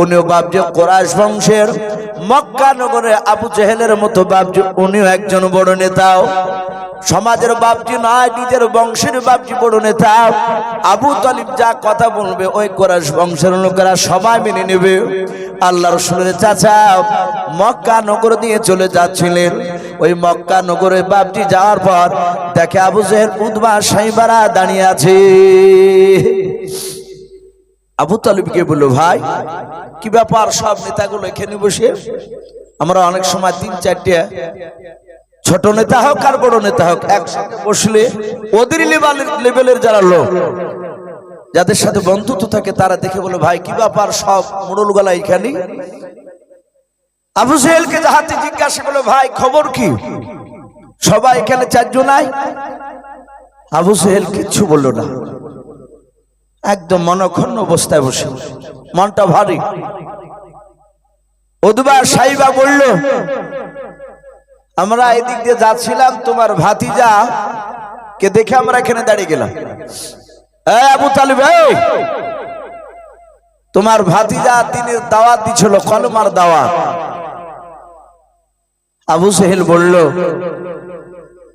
S1: উনিও বাপজি কুরাইশ বংশের, মক্কা নগরে আবু জেহেলের মতো বাপজি উনিও একজন বড় নেতা। সমাজের বাপজি নয়, নিজের বংশের বাপজি বড় নেতা। আবু তালিব যা কথা বলবে ওই কুরাইশ বংশের লোকেরা সবাই মেনে নেবে। আল্লাহ রাসূলের চাচা মক্কা নগর দিয়ে চলে যাচ্ছিলেন। ওই মক্কা নগরে বাপজি যাওয়ার পর দেখে আবু জেহেল, উতবা, সাইবারা দাঁড়িয়ে আছে। আবু তালিবকে বলল, ভাই কি ব্যাপার, সব নেতাগুলো এখানে বসে? আমরা অনেক সময় 3-4টে ছোট নেতা হোক আর বড় নেতা হোক একসঙ্গে বসলে ওদের লেভেলের যারা লোক যাদের সাথে বন্ধুত্ব থাকে তারা দেখে বলে, ভাই কি ব্যাপার, সব মোড়ল গলা এখানে? আবু জেহেলকে যাহাতে জিজ্ঞাসা করলো, ভাই খবর কি, সবাই এখানে 4 জন নাই? আবু জেহেল কিচ্ছু বললো না, একদম মনক্ষুণ্ণ অবস্থায় বসে, মনটা ভারী। উতবা, সাইবা বলল, আমরা এদিক দিয়ে যাচ্ছিলাম, তোমার ভাতিজা কে দেখে আমরা এখানে দাঁড়িয়ে গেলাম। আবু তালিব, তোমার ভাতিজা দিনের দাওয়াত দিছিল, কলমার দাওয়াত। আবু জেহেল বলল,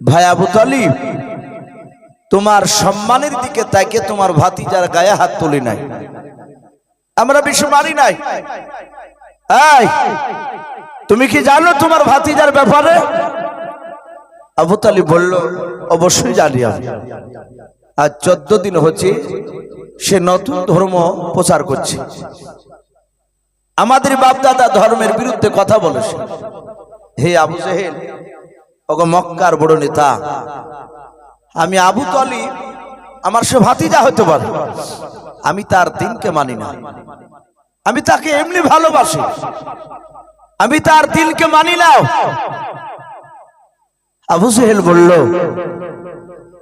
S1: ভাই আবু তালিব, তোমার সম্মানের দিকে তাকে তোমার ভাতিজার গায়ে হাত তুলি নাই, আমরা বেশি মারি নাই। তুমি কি জানো তোমার ভাতিজার ব্যাপারে? আবু তালিব বলল, অবশ্যই জানি আমি। আজ 14 দিন হচ্ছে সে নতুন ধর্ম প্রচার করছে, আমাদের বাপ দাদা ধর্মের বিরুদ্ধে কথা বলেছে। হে আবু জেহেল, ওগো মক্কার বড় নেতা, আমি আবু তালিব, আমার সে ভাতিজা হতে পারে, আমি তার দিনকে মানি না, আমি তাকে এমনি ভালোবাসি, আমি তার দিনকে মানি না। আবু জেহেল বলল,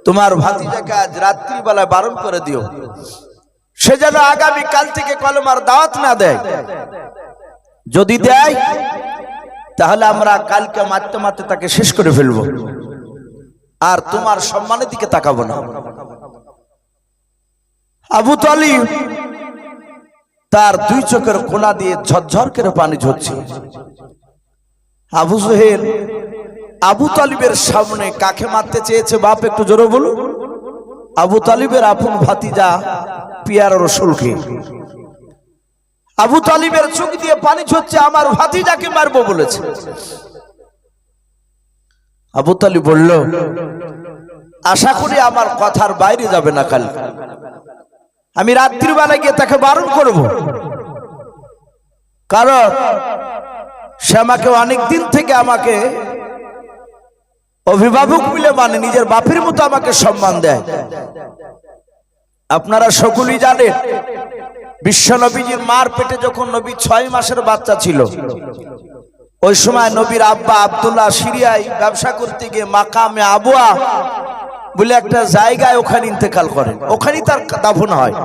S1: তোমার ভাতিজাকে আজ রাত্রিবেলায় বারণ করে দিও, সে যেন আগামী কাল থেকে কলমার দাওয়াত না দেয়। যদি দেয় তাহলে আমরা কালকে মারতে মারতে তাকে শেষ করে ফেলবো, আর তোমার সম্মানের দিকে তাকাবো না। আবু তালিব তার 2 চোখের কোনা দিয়ে ঝরঝর করে পানি ঝরছে। আবু জেহেল আবু তালিবের সামনে কাকে মারতে চেয়েছে, বাপ একটু জোরে বলুন? আবু তালিবের আপন ভাতিজা পিয়ার রাসূলকে। আবু তালিবের চোখ দিয়ে পানি ঝরছে, আমার ভাতিজাকে মারবো বলেছে। আবু তালিব বলল, আশা করি আমার কথার বাইরে যাবে না, কাল আমি রাত্রিবেলা গিয়ে তাকে বারণ করব, কারণ সে আমাকে অনেক দিন থেকে আমাকে অভিভাবক বলে মানে, নিজের বাপের মতো আমাকে সম্মান দেয়। আপনারা সকলেই জানেন বিশ্ব নবীজির মার পেটে যখন নবী 6 মাসের বাচ্চা ছিল, ওই সময় নবীর আব্বা আব্দুল্লাহ সিরিয়ায় ব্যবসা করতে গিয়ে মাকামে আবুয়া বলে একটা জায়গায় ওখানে ইন্তেকাল করেন, ওখানেই তার দাফন হয়।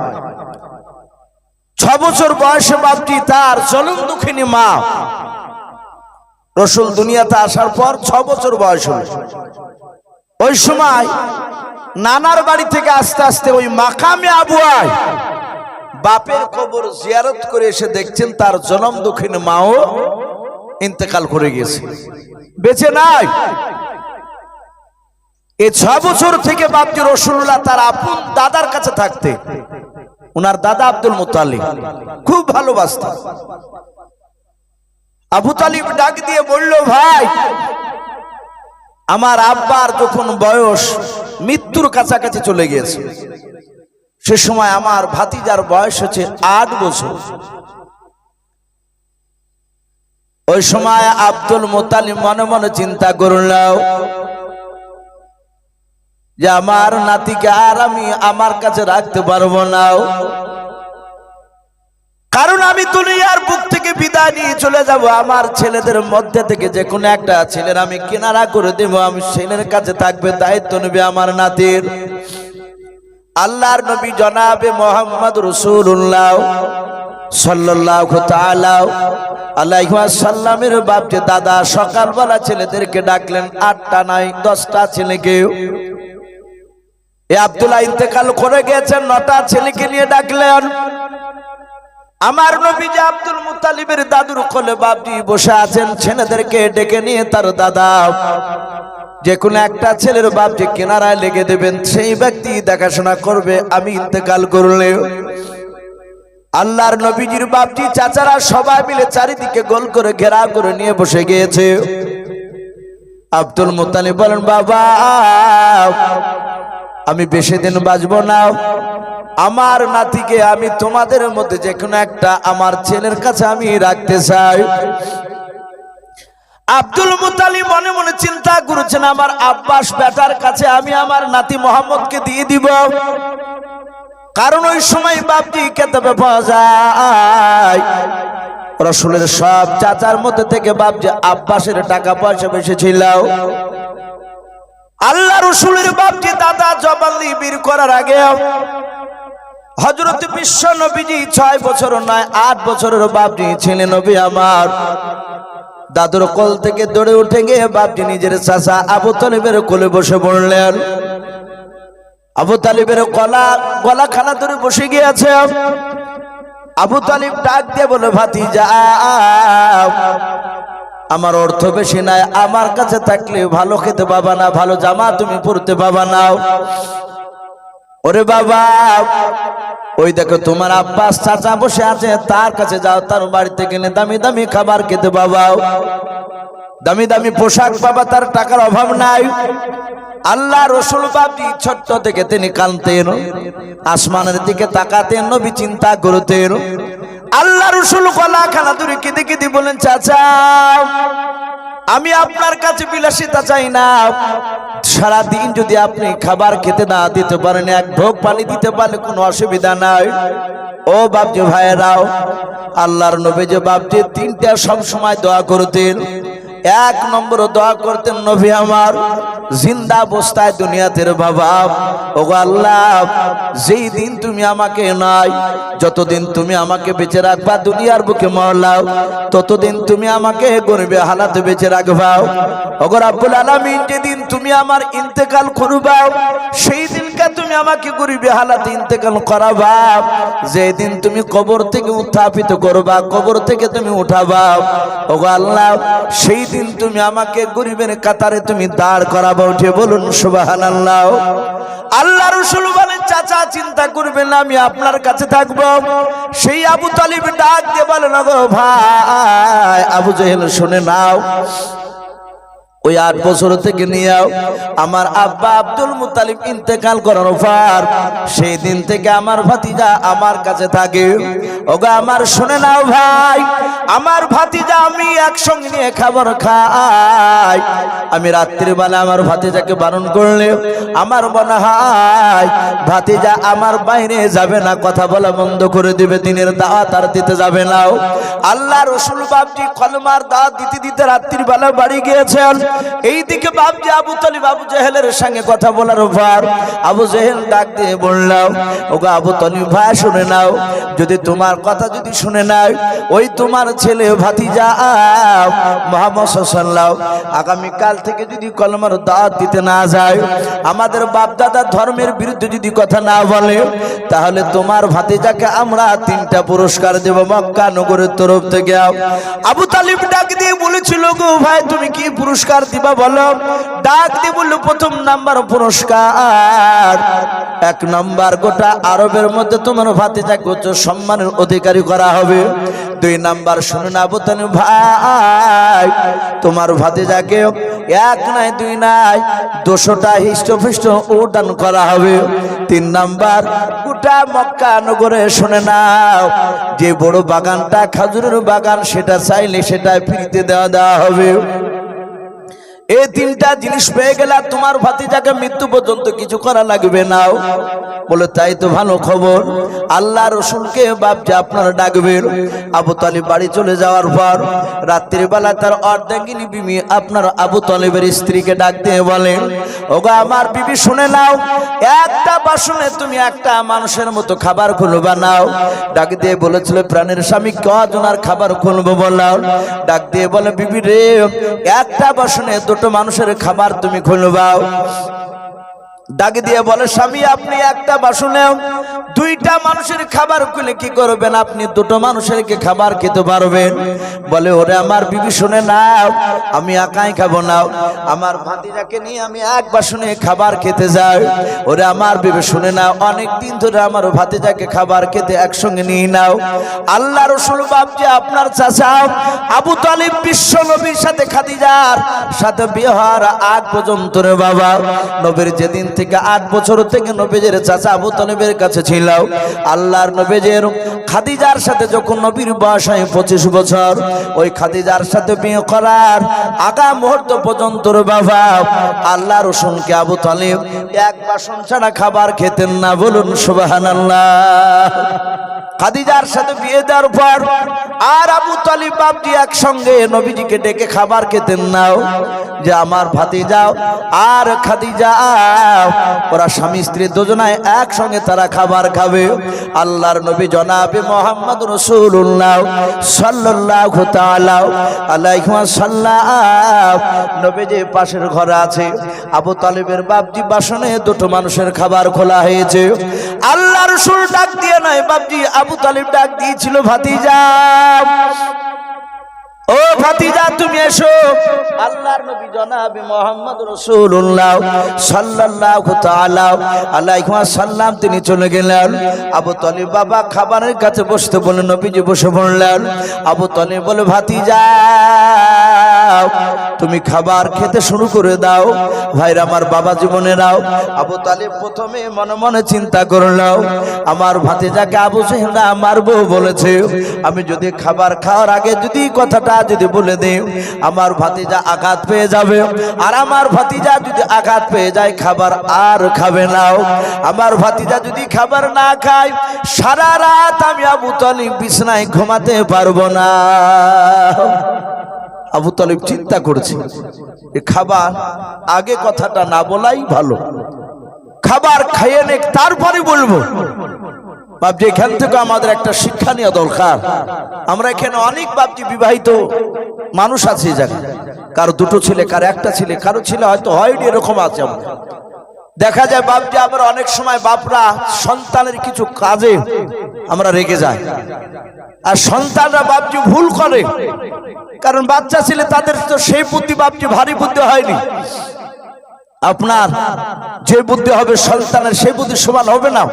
S1: 6 বছর বয়সে বাপটি তার জনম দুঃখিনী মা রসুল দুনিয়াতে আসার পর 6 বছর বয়স হল। ওই সময় নানার বাড়ি থেকে আস্তে আস্তে ওই মাকামে আবুয়ায় বাপের কবর জিয়ারত করে এসে দেখছেন তার জনম দুঃখিনী মাও ইন্তেকাল করে গেছে, বেঁচে নাই। এই 6 বছর থেকে বাপজি রাসূলুল্লাহ তার আপন দাদার কাছে থাকতে, ওনার দাদা আব্দুল মুত্তালিব খুব ভালোবাসতেন। আবু তালিব ডাক দিয়ে বলল, ভাই আমার আব্বার যখন বয়স মৃত্যুর কাছাকাছি চলে গিয়েছে, সে সময় আমার ভাতিজার বয়স হচ্ছে 8 বছর। ওই সময় আব্দুল মুত্তালিব মনে মনে চিন্তা করল যে আমার নাতিকে আর আমি আমার কাছে রাখতে পারবো না, কারণ আমি দুনিয়ার বুক থেকে বিদায় নিয়ে চলে যাব। আমার ছেলেদের মধ্যে থেকে যে কোনো একটা ছেলের আমি কিনারা করে দেব, আমি ছেলের কাছে থাকবে, দায়িত্ব নেবে আমার নাতির। আল্লাহর নবী জনাবে মুহাম্মদ রাসূলুল্লাহ সাল্লাল্লাহু তাআলা আলাইহি ওয়াসাল্লামের বাপ যে দাদা সকালবেলা ছেলেদেরকে ডাকলেন, 8টা নয় 10টা ছেলেকে। এই আব্দুল্লাহ ইন্তেকাল করে গেছেন, 9টা ছেলেকে নিয়ে ডাকলেন। আমার নবী যে আব্দুল মুত্তালিবের দাদুর কোলে বাপজি বসে আছেন, ছেলেদেরকে ডেকে নিয়ে তার দাদা যে কোনো একটা ছেলের বাপ যে কিনারায় লেগে দেবেন, সেই ব্যক্তি দেখাশোনা করবে আমি ইন্তেকাল করলে। আল্লাহর নবীজির বাপজি চাচারা সবাই মিলে চারিদিকে গোল করে ঘেরা করে নিয়ে বসে গিয়েছে। আব্দুল মুত্তালিব বলেন, বাবা আমি বেশি দিন বাঁচবো না, আমার নাতিকে আমি তোমাদের মধ্যে যে কোনো একটা আমার ছেলের কাছে আমি রাখতে চাই। আব্দুল মুত্তালিব মনে মনে চিন্তা করেছেন, আমার আব্বাস বেটার কাছে আমি আমার নাতি মোহাম্মদকে দিয়ে দিব, কারণ ওই সময় বাপজি কেতাবে পাওয়া যায় রাসূলের সব চাচার মধ্যে থেকে বাপজি আব্বাসের টাকা পয়সা বেশি ছিল। আল্লাহ রাসূলের বাপজি দাদা জবানি বীর করার আগে হযরত বিশ্ব নবীজি 6 বছর নয় 8 বছরের বাপজি ছিলেন। নবী আমার দাদুর কোল থেকে দৌড়ে উঠে গিয়ে বাপজি নিজের চাচা আবু তালিবের কোলে বসে পড়লেন। আবু তালিবের গলা খানা ধরে বসে গিয়েছে। আবু তালিব ডাক দিয়ে বলে, ভাতিজা আমার অর্থ বেশি নাই, আমার কাছে থাকলে ভালো খেতে পাবা না, ভালো জামা তুমি পরতে পাবা না। ওরে বাবা, ওই দেখো তোমার আব্বাস চাচা বসে আছে, তার কাছে যাও, তার বাড়িতে গেলে দামি দামি খাবার খেতে পাবা, দামি দামি পোশাক পাবা, তার টাকার অভাব নাই। আল্লাহ রাসূল বাপজি ছোট্ট থেকে তিনি কাঁদতেন, আসমানের দিকে তাকাতেন, নবী চিন্তা করতেন। আল্লাহ রাসূল গলা খানা ধরে কেঁদে কেঁদে বলেন, চাচা আমি আপনার কাছে বিলাসিতা চাই না, সারাদিন যদি আপনি খাবার খেতে না দিতে পারেন, এক ঢোক পানি দিতে পারলে কোনো অসুবিধা নাই। ও বাপজি ভাইয়েরাও, আল্লাহর নবী যে বাপজি 3টা সব সময় দোয়া করতেন। 1 নম্বর দোয়া করতেন, নবী আমার জিন্দা অবস্থায় দুনিয়াতে বাবা, ওগো আল্লাহ যেই দিন তুমি আমাকে নাই, যতদিন তুমি আমাকে বেঁচে রাখবা দুনিয়ার বুকে মওলাও, ততদিন তুমি আমাকে গরিবে হালাতে বেঁচে রাখবা। ওগো রব্বুল আলামিন যেদিন তুমি আমার ইন্তেকাল করবা, সেই দিনকে তুমি আমাকে গরিবে হালাতে ইন্তেকাল করাবা। যেদিন তুমি কবর থেকে উত্থাপিত করবা, কবর থেকে তুমি উঠাবা, ওগো আল্লাহ সেই দিন তুমি আমাকে গরিবের কাতারে তুমি দাঁড় করাবা। উঠে বলুন সুবহানাল্লাহ। আল্লাহ রাসূল বলেন, চাচা চিন্তা করবেন না, আমি আপনার কাছে থাকবো। সেই আবু তালিব ডাক দিয়ে বলেন, গো ভাই আবু জেহেল শুনে নাও, ওই 8 বছর থেকে নিয়েও আমার আব্বা আব্দুল মুত্তালিব ইন্তেকাল করার পর সেই দিন থেকে আমার ভাতিজা আমার কাছে থাকে। ওগো আমার শুনে নাও ভাই, আমার ভাতিজা আমি একসঙ্গে নিয়ে খাবার খাই। আমি রাত্রির বেলা আমার ভাতিজাকে বারণ করলে আমার মনে হয় ভাতিজা আমার বাইরে যাবে না, কথা বলা বন্ধ করে দিবে, দিনের দাওয়াত আর দিতে যাবে না। আল্লাহ রসুল বাপজি কলমার দাওয়াত দিতে দিতে রাত্রির বেলা বাড়ি গিয়েছেন। এইদিকে বাপজি আবু তালিব আবু জেহেলের সঙ্গে কথা বলার পর আবু জেহেল ডাক দিয়ে বললাম, ওগো আবু তালিব ভাই শুনে নাও, যদি তোমার কথা যদি শুনে নাও, ওই তোমার ছেলে ভাতিজা মুহাম্মদ সাল্লাল্লাহু আগামী কাল থেকে যদি কলমার দাওয়াত দিতে না যায়, আমাদের বাপ দাদা ধর্মের বিরুদ্ধে যদি কথা না বলে, তাহলে তোমার ভাতিজাকে আমরা 3টা পুরস্কার দেব মক্কা নগরের তরফ থেকে। আবু তালিব ডাক দিয়ে বলেছিল, গো ভাই তুমি কি পুরস্কার দিবা বলো? ডাক দিয়ে বলল, প্রথম নাম্বার পুরস্কার 1 নাম্বার গোটা আরবের মধ্যে তোমার ভাতিজাকে উচ্চ সম্মানের অধিকারী করা হবে। 2 নাম্বার শুনুন আবু তালিব ভাই, তোমার ভাতিজাকে 1 নাই 2 নাই 200টা হিষ্টপিষ্ট উডান করা হবে। 3 নাম্বার গোটা মক্কা নগরে শুনে নাও, যে বড় বাগানটা খাজুরের বাগান সেটা চাইলে সেটা ফ্রিতে দেওয়া হবে। এই 3টা জিনিস পেয়ে গেলে তোমার ভাতিজাকে মৃত্যু পর্যন্ত কিছু করা লাগবে না। বলে তাই তো ভালো খবর, আল্লাহ রসুলকে বাপজি আপনারা ডাকবেন। আবু তালিব বাড়ি চলে যাওয়ার পর রাত্রিবেলা তার অর্ধাঙ্গিনী বিবি আপনার আবু তালিবের স্ত্রীকে ডাক দিয়ে বলেন, ওগো আমার বিবি শুনে নাও, একটা বাসনে তুমি একটা মানুষের মতো খাবার খুলবা নাও। ডাক দিয়ে বলেছিল, প্রাণের স্বামী কজনার খাবার খুলবো বলাও? ডাক দিয়ে বলে, বিবি রে, একটা বাসনে 2টো মানুষের খাবার তুমি খুলবাও। ডাক দিয়ে বলে, স্বামী আপনি একটা বাসনে 2টা মানুষের খাবার খুলে কি করবেন? আপনি 2টো মানুষের খাবার খেতে পারবেন। বলে, ওরে আমার বিবি শুনে নাও, আমি একাই খাবো না, আমার ভাতিজাকে নিয়ে আমি 1 বাসনে খাবার খেতে যাই। ওরে আমার বিবি শুনে নাও, অনেক দিন ধরে আমার ভাতিজাকে খাবার খেতে একসঙ্গে নিয়ে নাও। আল্লাহ রসুল বাপজি আপনার চাচা আবু তালিব বিশ্ব নবীর সাথে খাদিজার সাথে বিয়ে হওয়ার আগ পর্যন্ত রে বাবা, নবীর যেদিন থেকে 8 বছর থেকে নবীজের চাচা আবু তালিবের কাছে ছিল, আল্লাহর নবীজের খাদিজার সাথে যখন নবীর বয়স হয় 25 বছর, ওই খাদিজার সাথে বিয়ে করার আগা মুহূর্ত পর্যন্ত বাবা আল্লাহ রসুলকে আবু তালিব 1 বাসন ছাড়া খাবার খেতেন না। বলুন সুবহানাল্লাহ। খাদিজার সাথে বিয়ে দেওয়ার পর আর আবু তালিব বাপজি একসঙ্গে নবীজিকে ডেকে খাবার খেতেন নাও, যে আমার ভাতিজা আর খাদিজা ওরা স্বামী স্ত্রী দুজনায় একসঙ্গে তারা খাবার খাবে। আল্লাহর নবী জনাবে মুহাম্মদ রাসূলুল্লাহ সাল্লাল্লাহু তাআলা আলাইহি ওয়াসাল্লাম নবীজি পাশের ঘরে আছে। আবু তালিবের বাপজি বাসনে 2টো মানুষের খাবার খোলা হয়েছে। আল্লাহ রাসূল ডাক দিয়ে নয় বাপজি, আবু তালিব ডাক দিয়েছিল, ভাতিজা ও ভাতিজা তুমি এসো। আল্লাহর নবী জনাবে মুহাম্মদ রাসূলুল্লাহ সাল্লাল্লাহু তাআলা আলাইহি ওয়াসাল্লাম তিনি চলে গেলেন। আবু তালিব বাবা খাবারের কাছে বসতে বলে নবীজি বসে পড়লেন। আবু তালিব বলে, ভাতিজা তুমি খাবার খেতে শুরু করে দাও। ভাইরা আমার, বাবা জীবনেরাও, আবু তালিব প্রথমে মনে মনে চিন্তা করলো, আমার ভাতিজাকে আবু জেহেল মারবো বলেছে, আমি যদি খাবার খাওয়ার আগে যদি কথাটা যদি বলে দেই, আমার ভাতিজা আঘাত পেয়ে যাবে, আর আমার ভাতিজা যদি আঘাত পেয়ে যায় খাবার আর খাবে না। আমার ভাতিজা যদি খাবার না খায় সারা রাত আমি আবু তালিব বিছানায় ঘুমাতে পারবো না। আবু তালিব চিন্তা করছে, খাবার আগে কথাটা না বলাই ভালো, খাবার খাইয়ে নে তারপরে বলবো। বাপজি এখান থেকে আমাদের একটা শিক্ষা নেওয়া দরকার। আমরা এখানে অনেক বাপজি বিবাহিত মানুষ আছে, জায়গা কারো 2টো ছেলে, কারো 1টা ছেলে, কারো ছেলে হয়তো হয়নি, এরকম আছে। দেখা যায় বাপজি আমরা অনেক সময় বাপরা সন্তানের কিছু কাজে আমরা রেগে যাই, আর সন্তানরা বাপজি ভুল করে, কারণ বাচ্চা ছেলে তাদের তো সেই বুদ্ধি বাপজি ভারী বুদ্ধি হয়নি। আপনার যে বুদ্ধি হবে সন্তানের সেই বুদ্ধি সমান হবে না।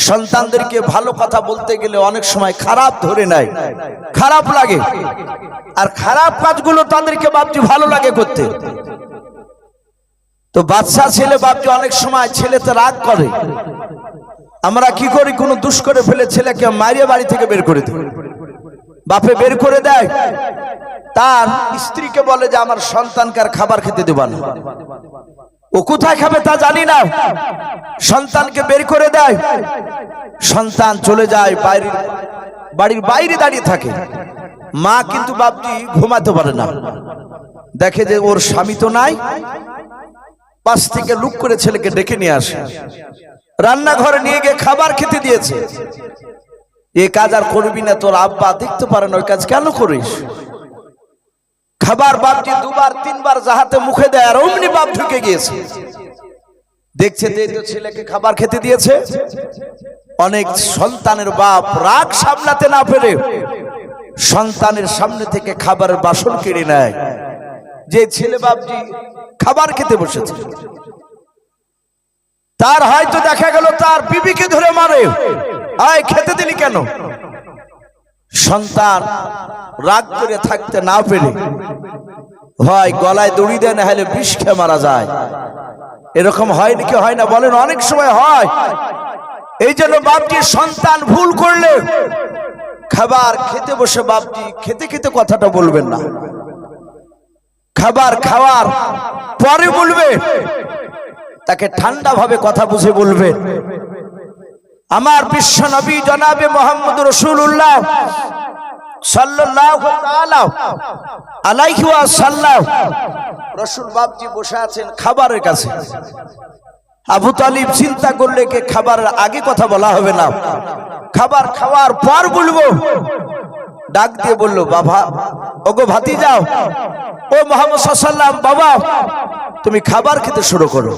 S1: সন্তানদেরকে ভালো কথা বলতে গেলে অনেক সময় খারাপ ধরে নেয়, খারাপ লাগে, আর খারাপ কাজগুলো তাদেরকে বাপজি ভালো লাগে করতে। তো বাচ্চা ছেলে বাপজি অনেক সময় ছেলেতে রাগ করে, আমরা কি করি, কোনো দুষ করে ফেলে ছেলেকে মারিয়ে বাড়ি থেকে বের করে দিই, বাপে বের করে দেয়, তার স্ত্রীকে বলে যে আমার সন্তানকে আর খাবার খেতে দেবা না। ও কোথায় খাবে তা জানি না, সন্তানকে বের করে দেয়, সন্তান চলে যায় বাড়ির বাইরে দাঁড়িয়ে থাকে। মা কিন্তু বাপজি ঘুমাতে পারে না, দেখে যে ওর স্বামী তো নাই, পাশ থেকে লুক করে ছেলেকে ডেকে নিয়ে আসে, রান্নাঘরে নিয়ে গিয়ে খাবার খেতে দিয়েছে। এই কাজ আর করবি না, তোর আব্বা দেখতে পারে না, ওই কাজ কেন করিস? খাবার বাপজি দুবার তিনবার যাহাতে মুখে দেয়, আর অমনি বাপ ঢুকে গিয়েছে, দেখছে তো ছেলেকে খাবার খেতে দিয়েছে। অনেক সন্তানের বাপ রাগ সামলাতে না পেরে সন্তানের সামনে থেকে খাবারের বাসন কেড়ে নেয়। যে ছেলে বাপজি খাবার খেতে বসেছে, তার হয়তো দেখা গেল তার বিবিকে ধরে মারে, আয় খেতে দিলি কেন? সন্তান রাগ করে থাকতে না পেরে হয় গলায় দড়ি দেয়, না হলে বিষ খেয়ে মারা যায়। এরকম হয় নাকি হয় না বলেন? অনেক সময় হয়। এই জন্য বাপজি সন্তান ভুল করলে খাবার খেতে বসে বাপজি খেতে খেতে কথাটা বলবেন না, খাবার খাওয়ার পরে বলবে, তাকে ঠান্ডা ভাবে কথা বুঝে বলবে। আমার বিশ্ব নবী জনাবে মুহাম্মদ রাসূলুল্লাহ সাল্লাল্লাহু তাআলা আলাইহি ওয়াসাল্লাম, রাসূল বাপজি বসে আছেন খাবারের কাছে। আবু তালিব চিন্তা করলে কে খাবারের আগে কথা বলা হবে না, খাবার খাওয়ার পর বলবো। ডাক দিয়ে বলল, বাবা, ওগো ভাতিজাও, ও মুহাম্মদ সাল্লাল্লাহু আলাইহি ওয়াসাল্লাম, বাবা তুমি খাবার খেতে শুরু করো।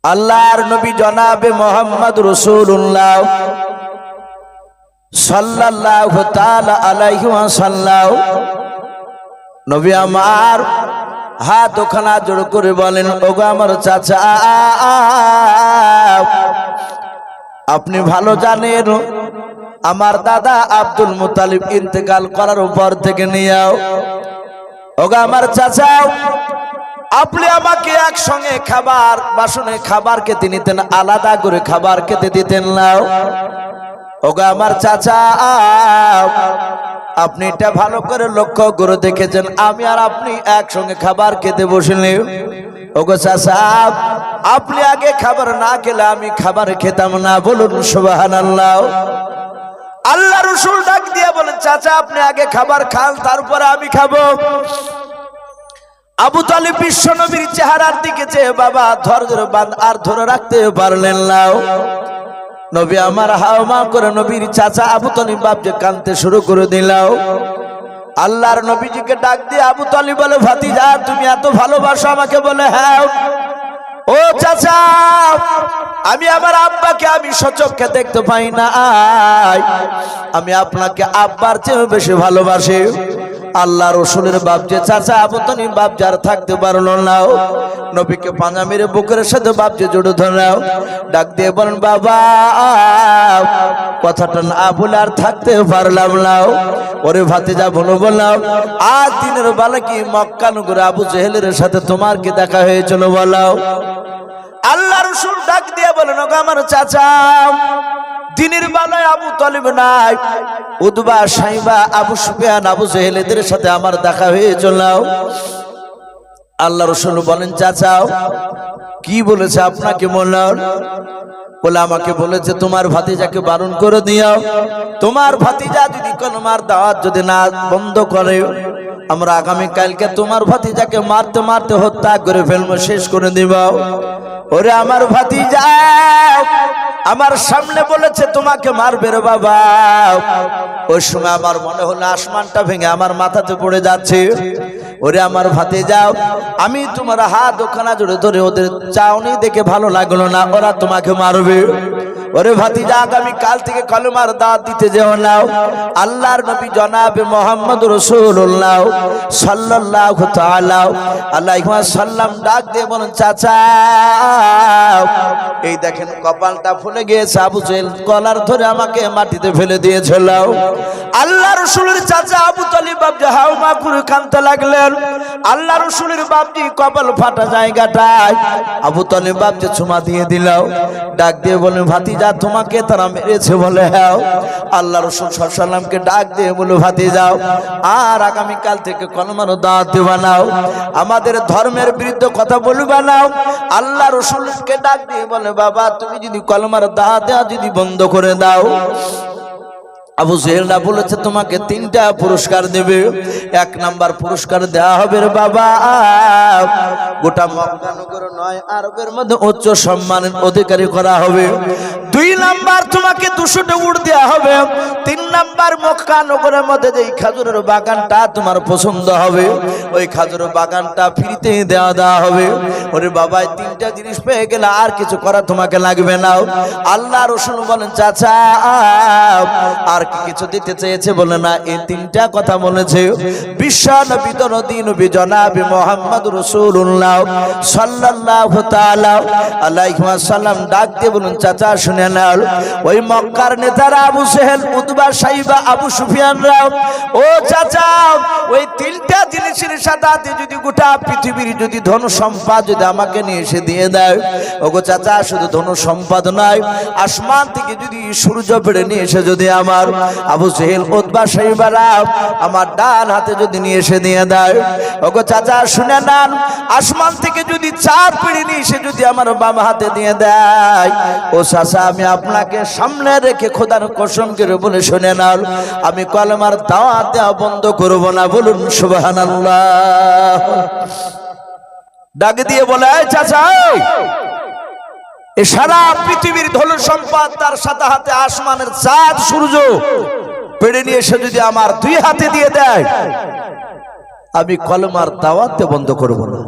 S1: আল্লাহর নবী জনাবে মুহাম্মদ রাসূলুল্লাহ সাল্লাল্লাহু তাআলা আলাইহি ওয়াসাল্লাম, নবী আমার হাত ওখানা জোড় করে বলেন, ওগো আমার চাচা, আপনি ভালো জানেন আমার দাদা আব্দুল মুত্তালিব ইন্তেকাল করার পর থেকে নিয়েও, ওগো আমার চাচা, আপনি আমাকে একসঙ্গে খাবার বাসনে খাবার খেতে নিতেন, আলাদা করে খাবার খেতে দিতেন না। ওগো আমার চাচা, আপনি এটা ভালো করে লক্ষ্য করে দেখেছেন, আমি আর আপনি একসঙ্গে খাবার খেতে বসলে, ওগো চাচা, আপনি আগে খাবার না খেলে আমি খাবার খেতাম না। বলুন সুবহানাল্লাহ। আল্লাহ রাসূল ডাক দিয়ে বলেন, চাচা আপনি আগে খাবার খান, তারপরে আমি খাবো। আবু তালিব বিশ্ব নবীর চেহারার দিকে চেয়ে বাবা ধৈর্য বাঁধ আর ধরে রাখতে পারলেন না। নবী আমার হাওমা করে নবীর চাচা আবু তালিব বাপ যে কাঁদতে শুরু করে দিল। আল্লাহর নবীজিকে ডাক দিয়ে আবু তালিব বলে, ভাতিজা তুমি এত ভালোবাসো আমাকে? বলে, হ্যাঁ। ও চাচা, আমি আমার আব্বাকে আমি সচক্ষে দেখতে পাই না, আমি আপনাকে আব্বার চেয়ে বেশি ভালোবাসি। আল্লাহ রসুলের বাপ যে চাচা আবু তালিব বাপ যার থাকতে পারলো না, নবীকে পাঞ্জা মেরে বুকের সাথে বাপ যে জড়ো ধরাও, ডাক দিয়ে বলেন, বাবা কথাটা না বলে আর থাকতে পারলাম না। ওরে ভাতিজা বলো বললাম, আজ দিনের বেলা কি মক্কা নগরে আবু জেহেলের সাথে তোমার কি দেখা হয়েছিল বলাও? আল্লাহ রসুল ডাক দিয়ে বলেন, ওগো আমার চাচা, দিনের বেলায় আবু তালিব নাই, উতবা সাইবা আবু সুফিয়ান আবু জেহেলেদের সাথে আমার দেখা হয়েছিল। আল্লাহ রাসূল বলেন, চাচা কি বলেছে আপনাকে? বললেন, বলে আমাকে বলেছে তোমার ভাতিজাকে বারণ করে দিও, তোমার ভাতিজা যদি কোনমার দাওয়াত যদি না বন্ধ করে, আমরা আগামী কালকে তোমার ভাতিজাকে মারতে মারতে হত্যা করে ফেলবো, শেষ করে দিব। ওরে আমার ভাতিজা আমার সামনে বলেছে তোমাকে মারবে রে বাবা। ওই সময় আমার মনে হলো আসমানটা ভেঙে আমার মাথাতে পড়ে যাচ্ছে। ওরে আমার ভাতে যাও, আমি তোমার হাত ওখানা জুড়ে ধরে ওদের চাউনি দেখে ভালো লাগলো না, ওরা তোমাকে মারবে। ওরে ভাতিজা, আগামী কাল থেকে কলমার দাওয়াত দিতে যেও নাও। আল্লাহর নবী জনাবে মুহাম্মদ রাসূলুল্লাহ সাল্লাল্লাহু তাআলা আলাইহি ওয়াসাল্লাম ডাক দিয়ে বলেন, চাচা এই দেখেন কপালটা ফুলে গিয়েছে, আবু জেহেল কলার ধরে আমাকে মাটিতে ফেলে দিয়েছিল। আল্লাহ রাসূলের চাচা আবু তালিব বাপজি হাওমা করে কাঁদতে লাগলেন। আল্লাহ রাসূলের বাপজি কপাল ফাটা জায়গাটায় আবু তালিব বাপজি চুমা দিয়ে দিল। ডাক দিয়ে বলেন, ভাতিজা তোমাকে তারা মেরেছে বলে? হ্যাঁ। আল্লাহ রাসূল সাল্লাল্লাহু আলাইহি ওয়াসাল্লামকে ডাক দিয়ে বলে, ভাতিজাও আর আগামী কাল থেকে কলমার দাওয়াত দিবা নাও, আমাদের ধর্মের বিরুদ্ধে কথা বলবা নাও। আল্লাহ রাসূলকে ডাক দিয়ে বলে, বাবা তুমি যদি কলমার দাওয়াত দেওয়া যদি বন্ধ করে দাও, আবু জেহেলরা বলেছে তোমাকে 3টা পুরস্কার দেবে। 1 নাম্বার পুরস্কার দেওয়া হবে রে বাবা, গোটা মক্কা নগর নয় আরবের মধ্যে উচ্চ সম্মানের অধিকারী করা হবে। 2 নাম্বার তোমাকে 200টা উট দেওয়া হবে। 3 নাম্বার মক্কা নগরের মধ্যে যেই খেজুরের বাগানটা তোমার পছন্দ হবে, ওই খেজুরের বাগানটা ফ্রিতে দেওয়া হবে। ওরে বাবা, 3টা জিনিস পেয়ে গেলে আর কিছু করা তোমাকে লাগবে না। আল্লাহ রাসূল বলেন, চাচা আর কিছু দিতে চেয়েছে বলে? না, এই 3টা কথা বলেছে। বিশ্ব নবী দরদি নবী জনাবে মুহাম্মদ রাসূলুল্লাহ সাল্লাল্লাহু তাআলা আলাইহি ওয়াসাল্লাম ডাক দিয়ে বলুন, চাচা শুনে নাও, ওই মক্কার নেতারা আবু জেহেল, উতবা, সাইবা, আবু সুফিয়ানরা, ও চাচা ওই 3টা জিনিসের সাথে যদি গোটা পৃথিবীর যদি ধন সম্পদ যদি আমাকে নিয়ে এসে দিয়ে দেয়, ওগো চাচা শুধু ধন সম্পদ নয়, আসমান থেকে যদি সূর্য বেড়ে নিয়ে এসে যদি আমার আবু জেহেল, উতবা, সাইবারা আমার ডান হাতে যদি নিয়ে এসে দিয়ে দেয়, ওগো চাচা শুনে নেন, আসমান থেকে যদি চাঁদ পেড়ে নিয়ে এসে যদি আমার বাম হাতে দিয়ে দেয়, ও চাচা আমি আপনাকে সামনে রেখে খোদার কসম করে বলে শুনে নাও, আমি কলমার দাওয়াত দেওয়া বন্ধ করব না। বলুন সুবহানাল্লাহ। ডাক দিয়ে বলে, চাচা এ সারা পৃথিবীর ধন সম্পদ তার সাথে হাতে আসমানের চাঁদ সূর্য পেড়ে নিয়ে এসে যদি আমার 2 হাতে দিয়ে দেয়, আমি কলমার দাওয়াত বন্ধ করব না।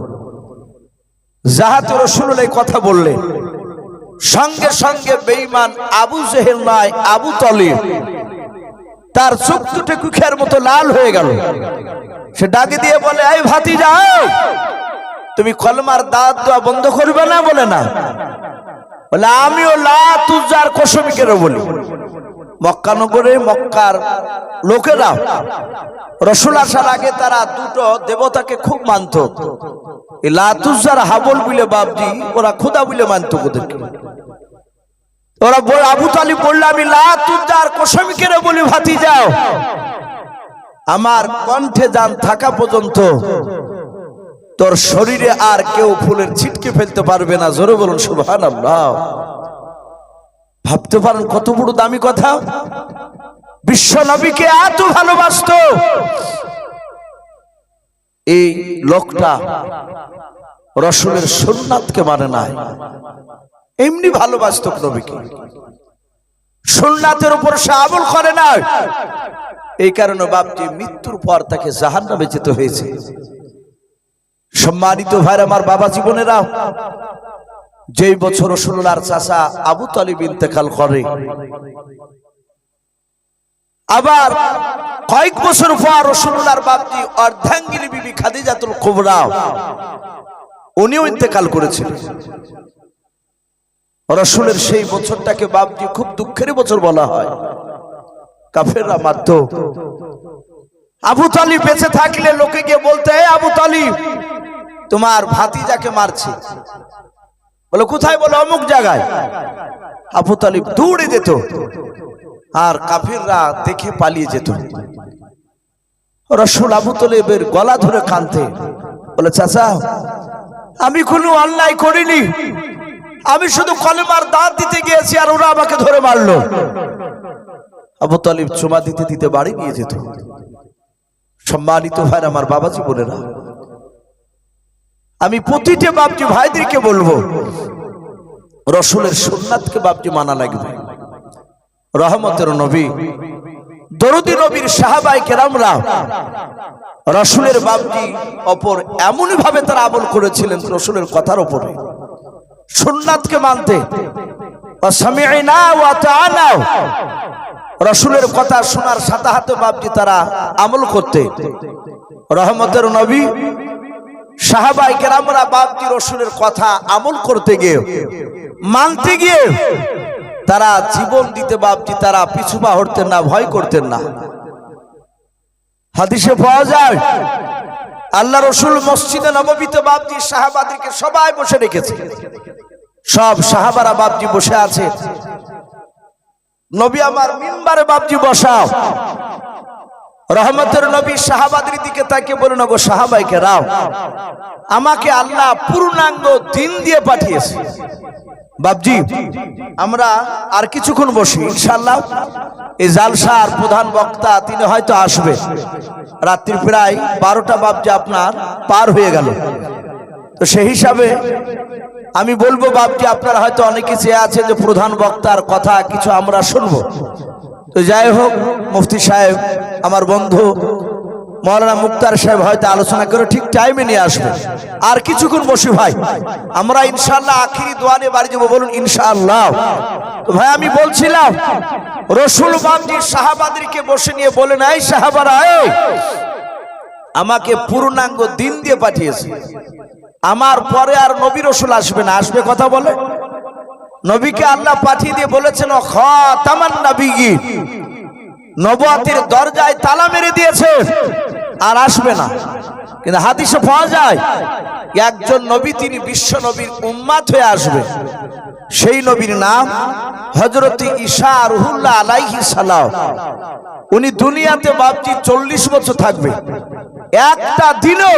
S1: যাহাতে রাসূলুল্লাহ কথা বললেন, সঙ্গে সঙ্গে বেঈমান আবু জেহেল নয় আবু তালিব তার চোখ দুটো কুখের মতো লাল হয়ে গেল। সে ডাকে দিয়ে বলে, এই ভাতিজা তুমি কলমার দাওয়াত দেওয়া বন্ধ করবে না? বলে না। বলে, আমিও লাত উজ্জার কসম করে বলি, মক্কা নগরে মক্কার লোকেরা রাসূল আসার আগে তারা 2টো দেবতাকে খুব মানত। এই লাত উজ্জার হাবল বলে বাপজি ওরা খোদা বলে মানত ওদেরকে। ওরা আবু তালিব বলল, আমি লাত উজ্জার কসম করে বলি ভাতিজাও, আমার কণ্ঠে জান থাকা পর্যন্ত তোর শরীরে আর কেউ ফুলের ছিটকে ফেলতে পারবে না। জোরে বলুন সুবহানাল্লাহ। ভাবতে পারেন কত বড় দামি কথা। বিশ্ব নবীকে এত ভালোবাসতো এই লোকটা, রাসূলের সুন্নাতকে মানে নাই, এমনি ভালোবাসতো নবীকে, সুন্নাতের উপর সে আমল করে না। এই কারণে বাপজি মৃত্যুর পর তাকে জাহান্নামে যেতে হয়েছে। সম্মানিত ভাইরা আমার, বাবা জীবনেরা, যেই বছর রাসূলুল্লাহর চাচা আবু তালিব ইন্তেকাল করে, আবার কয়েক বছর পর রাসূলুল্লাহর বাপজি অর্ধাঙ্গিনী বিবি খাদিজাতুল কুবরা উনিও ইন্তেকাল করেছিলেন। রাসূলের সেই বছরটাকে বাপজি খুব দুঃখের বছর বলা হয়। কাফেররা মারত। আবু তালিব বেঁচে থাকলে লোকে গিয়ে বলতে, আবু তালিব তোমার ভাতিজাকে মারছে। বলে কোথায়? বলে অমুক জায়গায়। আবু তালিব দৌড়ে যেত আর কাফিররা দেখে পালিয়ে যেত। রাসূল আবু তালিবের গলা ধরে কাঁদতে, বলে চাচা আমি কোনো অন্যায় করিনি, আমি শুধু কলেমার দাওয়াত দিতে গিয়েছি আর ওরা আমাকে ধরে মারলো। আবু তালিব চুমা দিতে দিতে বাড়ি নিয়ে যেত। সম্মানিত ভাই আমার, বাবাজি বোনেরা, আমি প্রতিটা বাপজি ভাইদেরকে বলবো, রাসূলের সুন্নাতকে বাপজি মানা লাগবে। রহমতের নবী দরুদি নবীর সাহাবায়ে কেরামরা রাসূলের বাপজি অপর এমনই ভাবে তারা আমল করেছিলেন রাসূলের কথার উপরে, সুন্নাতকে মানতে। সামি'না ওয়া আতা'না, রাসূলের কথা শোনার সাথে সাথে বাপজি তারা আমল করতে। রহমতের নবী সাহাবায়ে কেরামরা বাপজি রাসূলের কথা আমল করতে গিয়ে, মানতে গিয়ে তারা জীবন দিতে বাপজি তারা পিছুপা হতেন না, ভয় করতেন না। হাদিসে পাওয়া যায় আল্লাহ রাসূল মসজিদে নববীতে বাপজি সাহাবাদেরকে সবাই বসে রেখেছে, সব সাহাবারা বাপজি বসে আছে। নবী আমার মিম্বারে বাপজি বসা। রহমতের নবী সাহাবাদের দিকে তাকিয়ে বলেন, গো সাহাবায়ে কেরাম, আমাকে আল্লাহ পূর্ণাঙ্গ দিন দিয়ে পাঠিয়েছে। বাপজি আমরা আর কিছুক্ষণ বসি, ইনশাআল্লাহ এই জালসার প্রধান বক্তা তিনি হয়তো আসবে। রাত্রি প্রায় 12টা বাপজি আপনার পার হয়ে গেল। তো সেই হিসাবে আমি বলবো বাপজি আপনারা হয়তো অনেকে চেয়ে আছে যে প্রধান বক্তার কথা কিছু আমরা শুনবো। তো যাই হোক, মুফতি সাহেব আমার বন্ধু মাওলানা মুক্তার সাহেব হয়তো আলোচনা করে ঠিক টাইমে নিয়ে আসবে। আর কিছুক্ষণ বসি ভাই, আমরা ইনশাআল্লাহ আখিরি দোয়া নিয়ে বাড়ি যাবো। বলুন ইনশাআল্লাহ। তো ভাই আমি বলছিলাম রাসূল বাপজি সাহাবাদেরকে বসে নিয়ে বলেন, এই সাহাবারা, আমাকে পূর্ণাঙ্গ দিন দিয়ে পাঠিয়েছে, আমার পরে আর নবী রাসূল আসবে না। আসবে কথা বলে, নবীকে আল্লাহ পাঠিয়ে দিয়ে বলেছেন খাতামান নবিয়্যিন, নবুয়তের দরজায় তালা মেরে দিয়েছে, আর আসবে না। কিন্তু হাদিসে পাওয়া যায় একজন নবী, তিনি বিশ্ব নবীর উম্মত হয়ে আসবে। সেই নবীর নাম হযরত ঈসা রুহুল্লাহ আলাইহিস সালাম। উনি দুনিয়াতে বাপজি 40 বছর থাকবে। একটা দিনও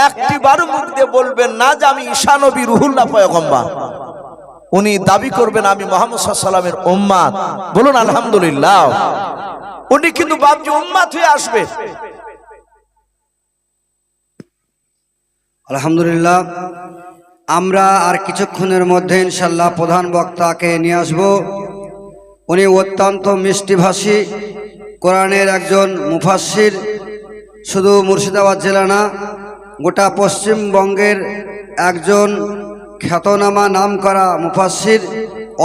S1: একটি বারো মুখ দিয়ে বলবেন না যে আমি ঈসা নবী রুহুল্লাহ পয়গম্বর। উনি দাবি করবেন আমি মুহাম্মদ সাল্লাল্লাহু আলাইহি ওয়াসাল্লামের উম্মত। বলুন আলহামদুলিল্লাহ। উনি কিন্তু বাপজি উম্মত হয়ে আসবে।
S2: আলহামদুলিল্লাহ। আমরা আর কিছুক্ষণের মধ্যে ইনশাআল্লাহ প্রধান বক্তাকে নিয়ে আসব। উনি অত্যন্ত মিষ্টিভাষী, কোরআনের একজন মুফাসসির। শুধু মুর্শিদাবাদ জেলা না, গোটা পশ্চিমবঙ্গের একজন খ্যাতনামা নামকরা মুফাসসির,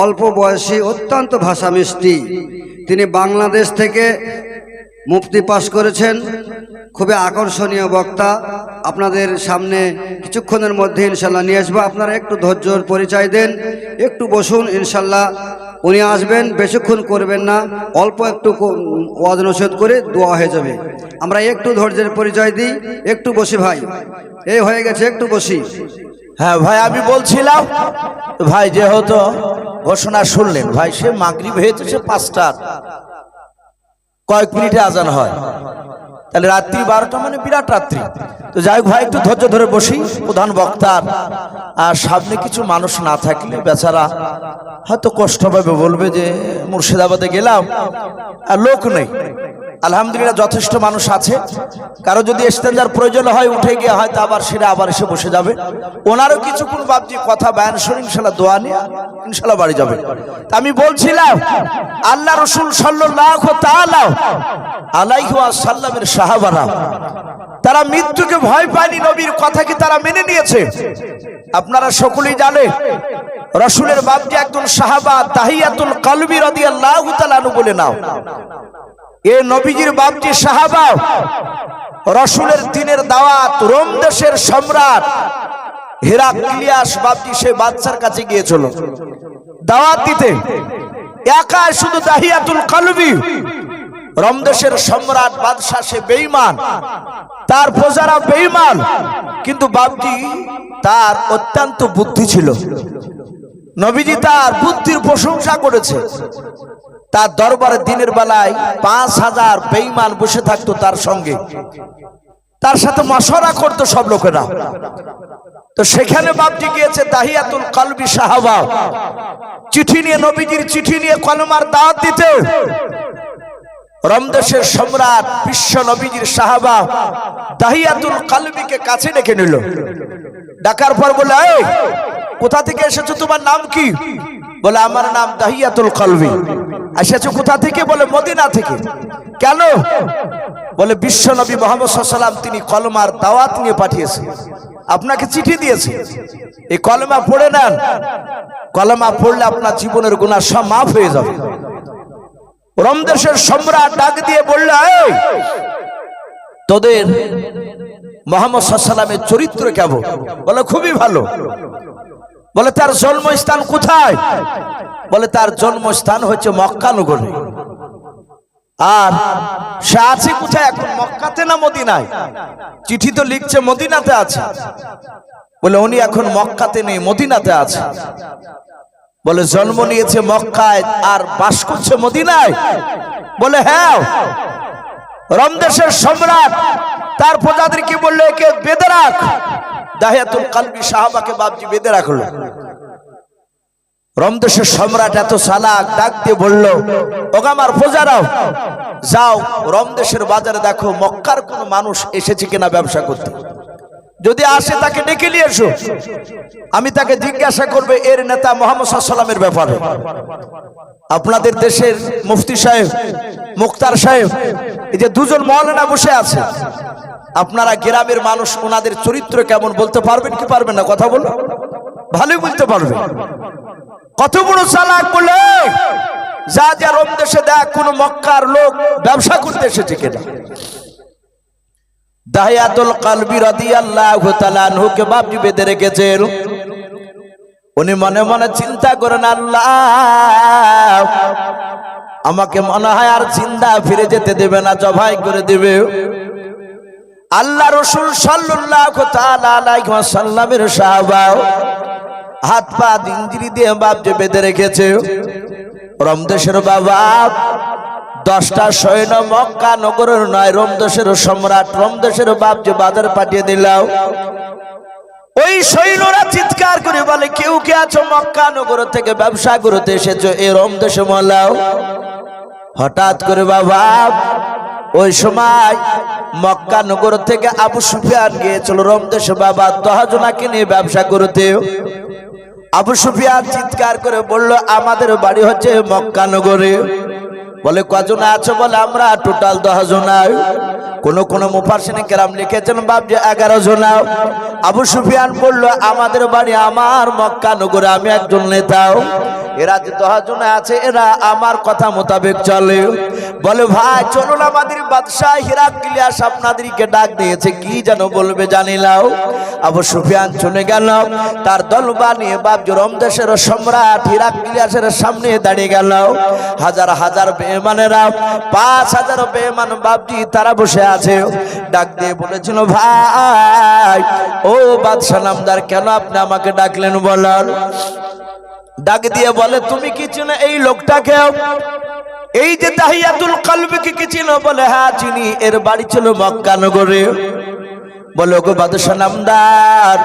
S2: অল্প বয়সী, অত্যন্ত ভাষা মিষ্টি। তিনি বাংলাদেশ থেকে মুফতি পাশ করেছেন। খুবই আকর্ষণীয় বক্তা, আপনাদের সামনে কিছুক্ষণের মধ্যে ইনশাল্লাহ নিয়ে আসবো। আপনারা একটু ধৈর্যর পরিচয় দেন, একটু বসুন, ইনশাল্লাহ উনি আসবেন। বেশিক্ষণ করবেন না, অল্প একটু ওয়াজ নসিহত করে দোয়া হয়ে যাবে। আমরা একটু ধৈর্যের পরিচয় দিই, একটু বসি ভাই। এই হয়ে গেছে, একটু বসি।
S1: হ্যাঁ ভাই আমি বলছিলাম, ভাই যেহেতু ঘোষণা শুনলেন, ভাই সে মাগরিব হয়েছে, সে 5টার কয়েক মিনিটে আজান হয়, তাহলে রাত্রি 12টা মানে বিরাট রাত্রি। তো যাই হোক ভাই একটু ধৈর্য ধরে বসি। প্রধান বক্তার আর সামনে কিছু মানুষ না থাকলে বেচারা হয়তো কষ্ট পাবে, বলবে যে মুর্শিদাবাদে গেলাম আর লোক নেই। আলহামদুলিল্লাহ যথেষ্ট মানুষ আছে। কারো যদি ইস্তেঞ্জার প্রয়োজন হয় উঠে গিয়ে হয়তো আবার সেটা আবার এসে বসে যাবে। ওনারও কিছুক্ষণ বাপজি কথা বয়ান শুনে ইনশাআল্লাহ দোয়া নিয়ে ইনশাআল্লাহ বাড়ি যাবে। তা আমি বলছিলাম আল্লাহ রাসূল সাল্লাল্লাহু তাআলা আলাইহি ওয়াসাল্লামের সাহাবারা তারা মৃত্যুকে ভয় পায়নি, নবীর কথাকে তারা মেনে নিয়েছে। আপনারা সকলেই জানেন রাসূলের বাপজি একজন সাহাবা তাহিয়াতুল কলবি রাদিয়াল্লাহু তাআলা আনহু বলে নাও। এ নবীজির বাপজি সাহাবা রাসূলের দ্বীনের দাওয়াত রোম দেশের সম্রাট হেরাক্লিয়াস বাপজি সে বাদশার কাছে গিয়েছিল দাওয়াত দিতে। একা শুধু তাহিয়াতুল কলবি, রোম দেশের সম্রাট বাদশা সে বেঈমান, তার প্রজারা বেঈমান, কিন্তু বাপজি তার অত্যন্ত বুদ্ধি ছিল। নবীজি তার বুদ্ধির প্রশংসা করেছে। তার দরবারে দিনের বেলায় 5000 বেঈমান বসে থাকতো তার সঙ্গে, তার সাথে মশওয়ারা করতো সব লোকেরা। তো সেখানে বাপজি গিয়েছে তাহিয়াতুল কলবি সাহাবা, চিঠি নিয়ে, নবীজির চিঠি নিয়ে কলমার দাওয়াত দিতে। রোম দেশের সম্রাট বিশ্ব নবীজির সাহাবা তাহিয়াতুল কলবিকে কাছে ডেকে নিল। ডাকার পর বলে, এই কোথা থেকে এসেছো, তোমার নাম কি? বলে আমার নাম তাহিয়াতুল কলবি। এসেছো কোথা থেকে? বলে মদিনা থেকে। কেন? বলে বিশ্ব নবী মুহাম্মদ সাল্লাল্লাহু আলাইহি ওয়াসাল্লাম তিনি কলমার দাওয়াত নিয়ে পাঠিয়েছে, আপনাকে চিঠি দিয়েছে, এই কলমা পড়ে নেন, কলমা পড়লে আপনার জীবনের গুনাহ সব মাফ হয়ে যাবে। রোম দেশের সম্রাট ডাক দিয়ে বলল, এই তোদের মুহাম্মদ সাল্লাল্লাহু আলাইহি ওয়াসাল্লামের চরিত্র কেমন? বলে খুবই ভালো। বলে তার জন্মস্থান কোথায়? বলে তার জন্মস্থান হচ্ছে মক্কা নগরে। আর সে আছে কোথায় এখন? মক্কাতে না মদিনায়? চিঠি তো লিখছে মদিনাতে আছে। বলে উনি এখন মক্কাতে নেই, মদিনাতে আছে। বলে জন্ম নিয়েছে মক্কায় আর বাস করছে মদিনায়? বলে হ্যাঁ। রোম দেশের সম্রাট তার প্রজাদেরকে বললো, একে বেঁধে রাখ। দাহিয়াতুল কালবি সাহাবাকে বাপজি বেঁধে রাখলো। রোম দেশের সম্রাট এত চালাক, ডাক দিয়ে বলল, ওগো আমার প্রজারাও, যাও রোম দেশের বাজারে দেখো মক্কার কোন মানুষ এসেছে কিনা ব্যবসা করতে। যদি আসে তাকে ডেকে নিয়ে এসো, আমি তাকে জিজ্ঞাসা করবে এর নেতা মুহাম্মদ সাল্লাল্লাহু আলাইহি ওয়াসাল্লামের ব্যাপারে। আপনাদের দেশের মুফতি সাহেব, মুক্তার সাহেব, এই যে দুজন মাওলানা বসে আছে, আপনারা গ্রামের মানুষ, ওনাদের চরিত্র কেমন বলতে পারবেন কি পারবেন না? কথা বলো, ভালোই বলতে পারবেন। কত বড় চালাক! বলে যা যা রোম দেশে দেখ কোন মক্কার লোক ব্যবসা করতে এসেছে কিনা। দাহিয়াতুল কালবি রাদিয়াল্লাহু তাআলা আনহুকে বাপজি বেঁধে রেখেছেন। উনি মনে মনে চিন্তা করেন, আল্লাহ আমাকে মনে হয় আর জিন্দা ফিরে যেতে দেবে না, জবাই করে দেবে। আল্লাহ রাসূল সাল্লাল্লাহু তাআলা আলাইহি ওয়াসাল্লামের সাহাবা হাত পা জিঞ্জিরি দিয়ে বাপজি বেঁধে রেখেছে। রোম দেশের বাবা 10টা সৈন্য মক্কা নগরের নয়, রোম দেশের সম্রাট, রোম দেশের বাপজি বাজার পাঠিয়ে দিলাম। ওই সৈন্যরা চিৎকার করে বলে, কেউ কে আছো মক্কা নগর থেকে ব্যবসা করতে এসেছো এই রোম দেশে মোলাও। হঠাৎ করে বাবা ওই সময় মক্কা নগর থেকে আবু সুফিয়ান গিয়েছিল রোম দেশে বাবা 10 জনকে নিয়ে ব্যবসা করতে। আবু সুফিয়ান চিৎকার করে বলল, আমাদের বাড়ি হচ্ছে মক্কা নগরে। বলে কজন আছো? বলে আমরা টোটাল 10 জন। কোন কোন মুফাসসিরিন কেরাম লিখেছেন বাপজি 11 জন। আবু সুফিয়ান বলল, আমাদের বাড়ি আমার মক্কা নগরে, আমি একজন নেতা। এরা যে 10 জন আছে এরা আমার কথা মোতাবেক চলে। বলে ভাই চলুন, আমাদের বাদশাহ হিরাক্লিয়াস আপনাদেরকে ডাক দিয়েছে, কি যেন বলবে জানি নাও। আবু সুফিয়ান চলে গেল, তার দল বানিয়ে বাপজি রোম দেশের সম্রাট হিরাক্লিয়াসের সামনে দাঁড়িয়ে গেল। হাজার হাজার বেঈমানেরা, 5000 বেঈমান বাপজি তারা বসে আছে। ডাক দিয়ে বলেছিল, ভাই ও বাদশাহ নামদার, কেন আপনি আমাকে ডাকলেন বলেন? ডাক দিয়ে বলে, তুমি কি চিনো এই লোকটাকে? এই যে দাহিয়াতুল কালবিকে কি চিনো? বলে হ্যাঁ চিনি, এর বাড়ি ছিল মক্কা নগরে। বলে ওগো বাদশাহ নামদার,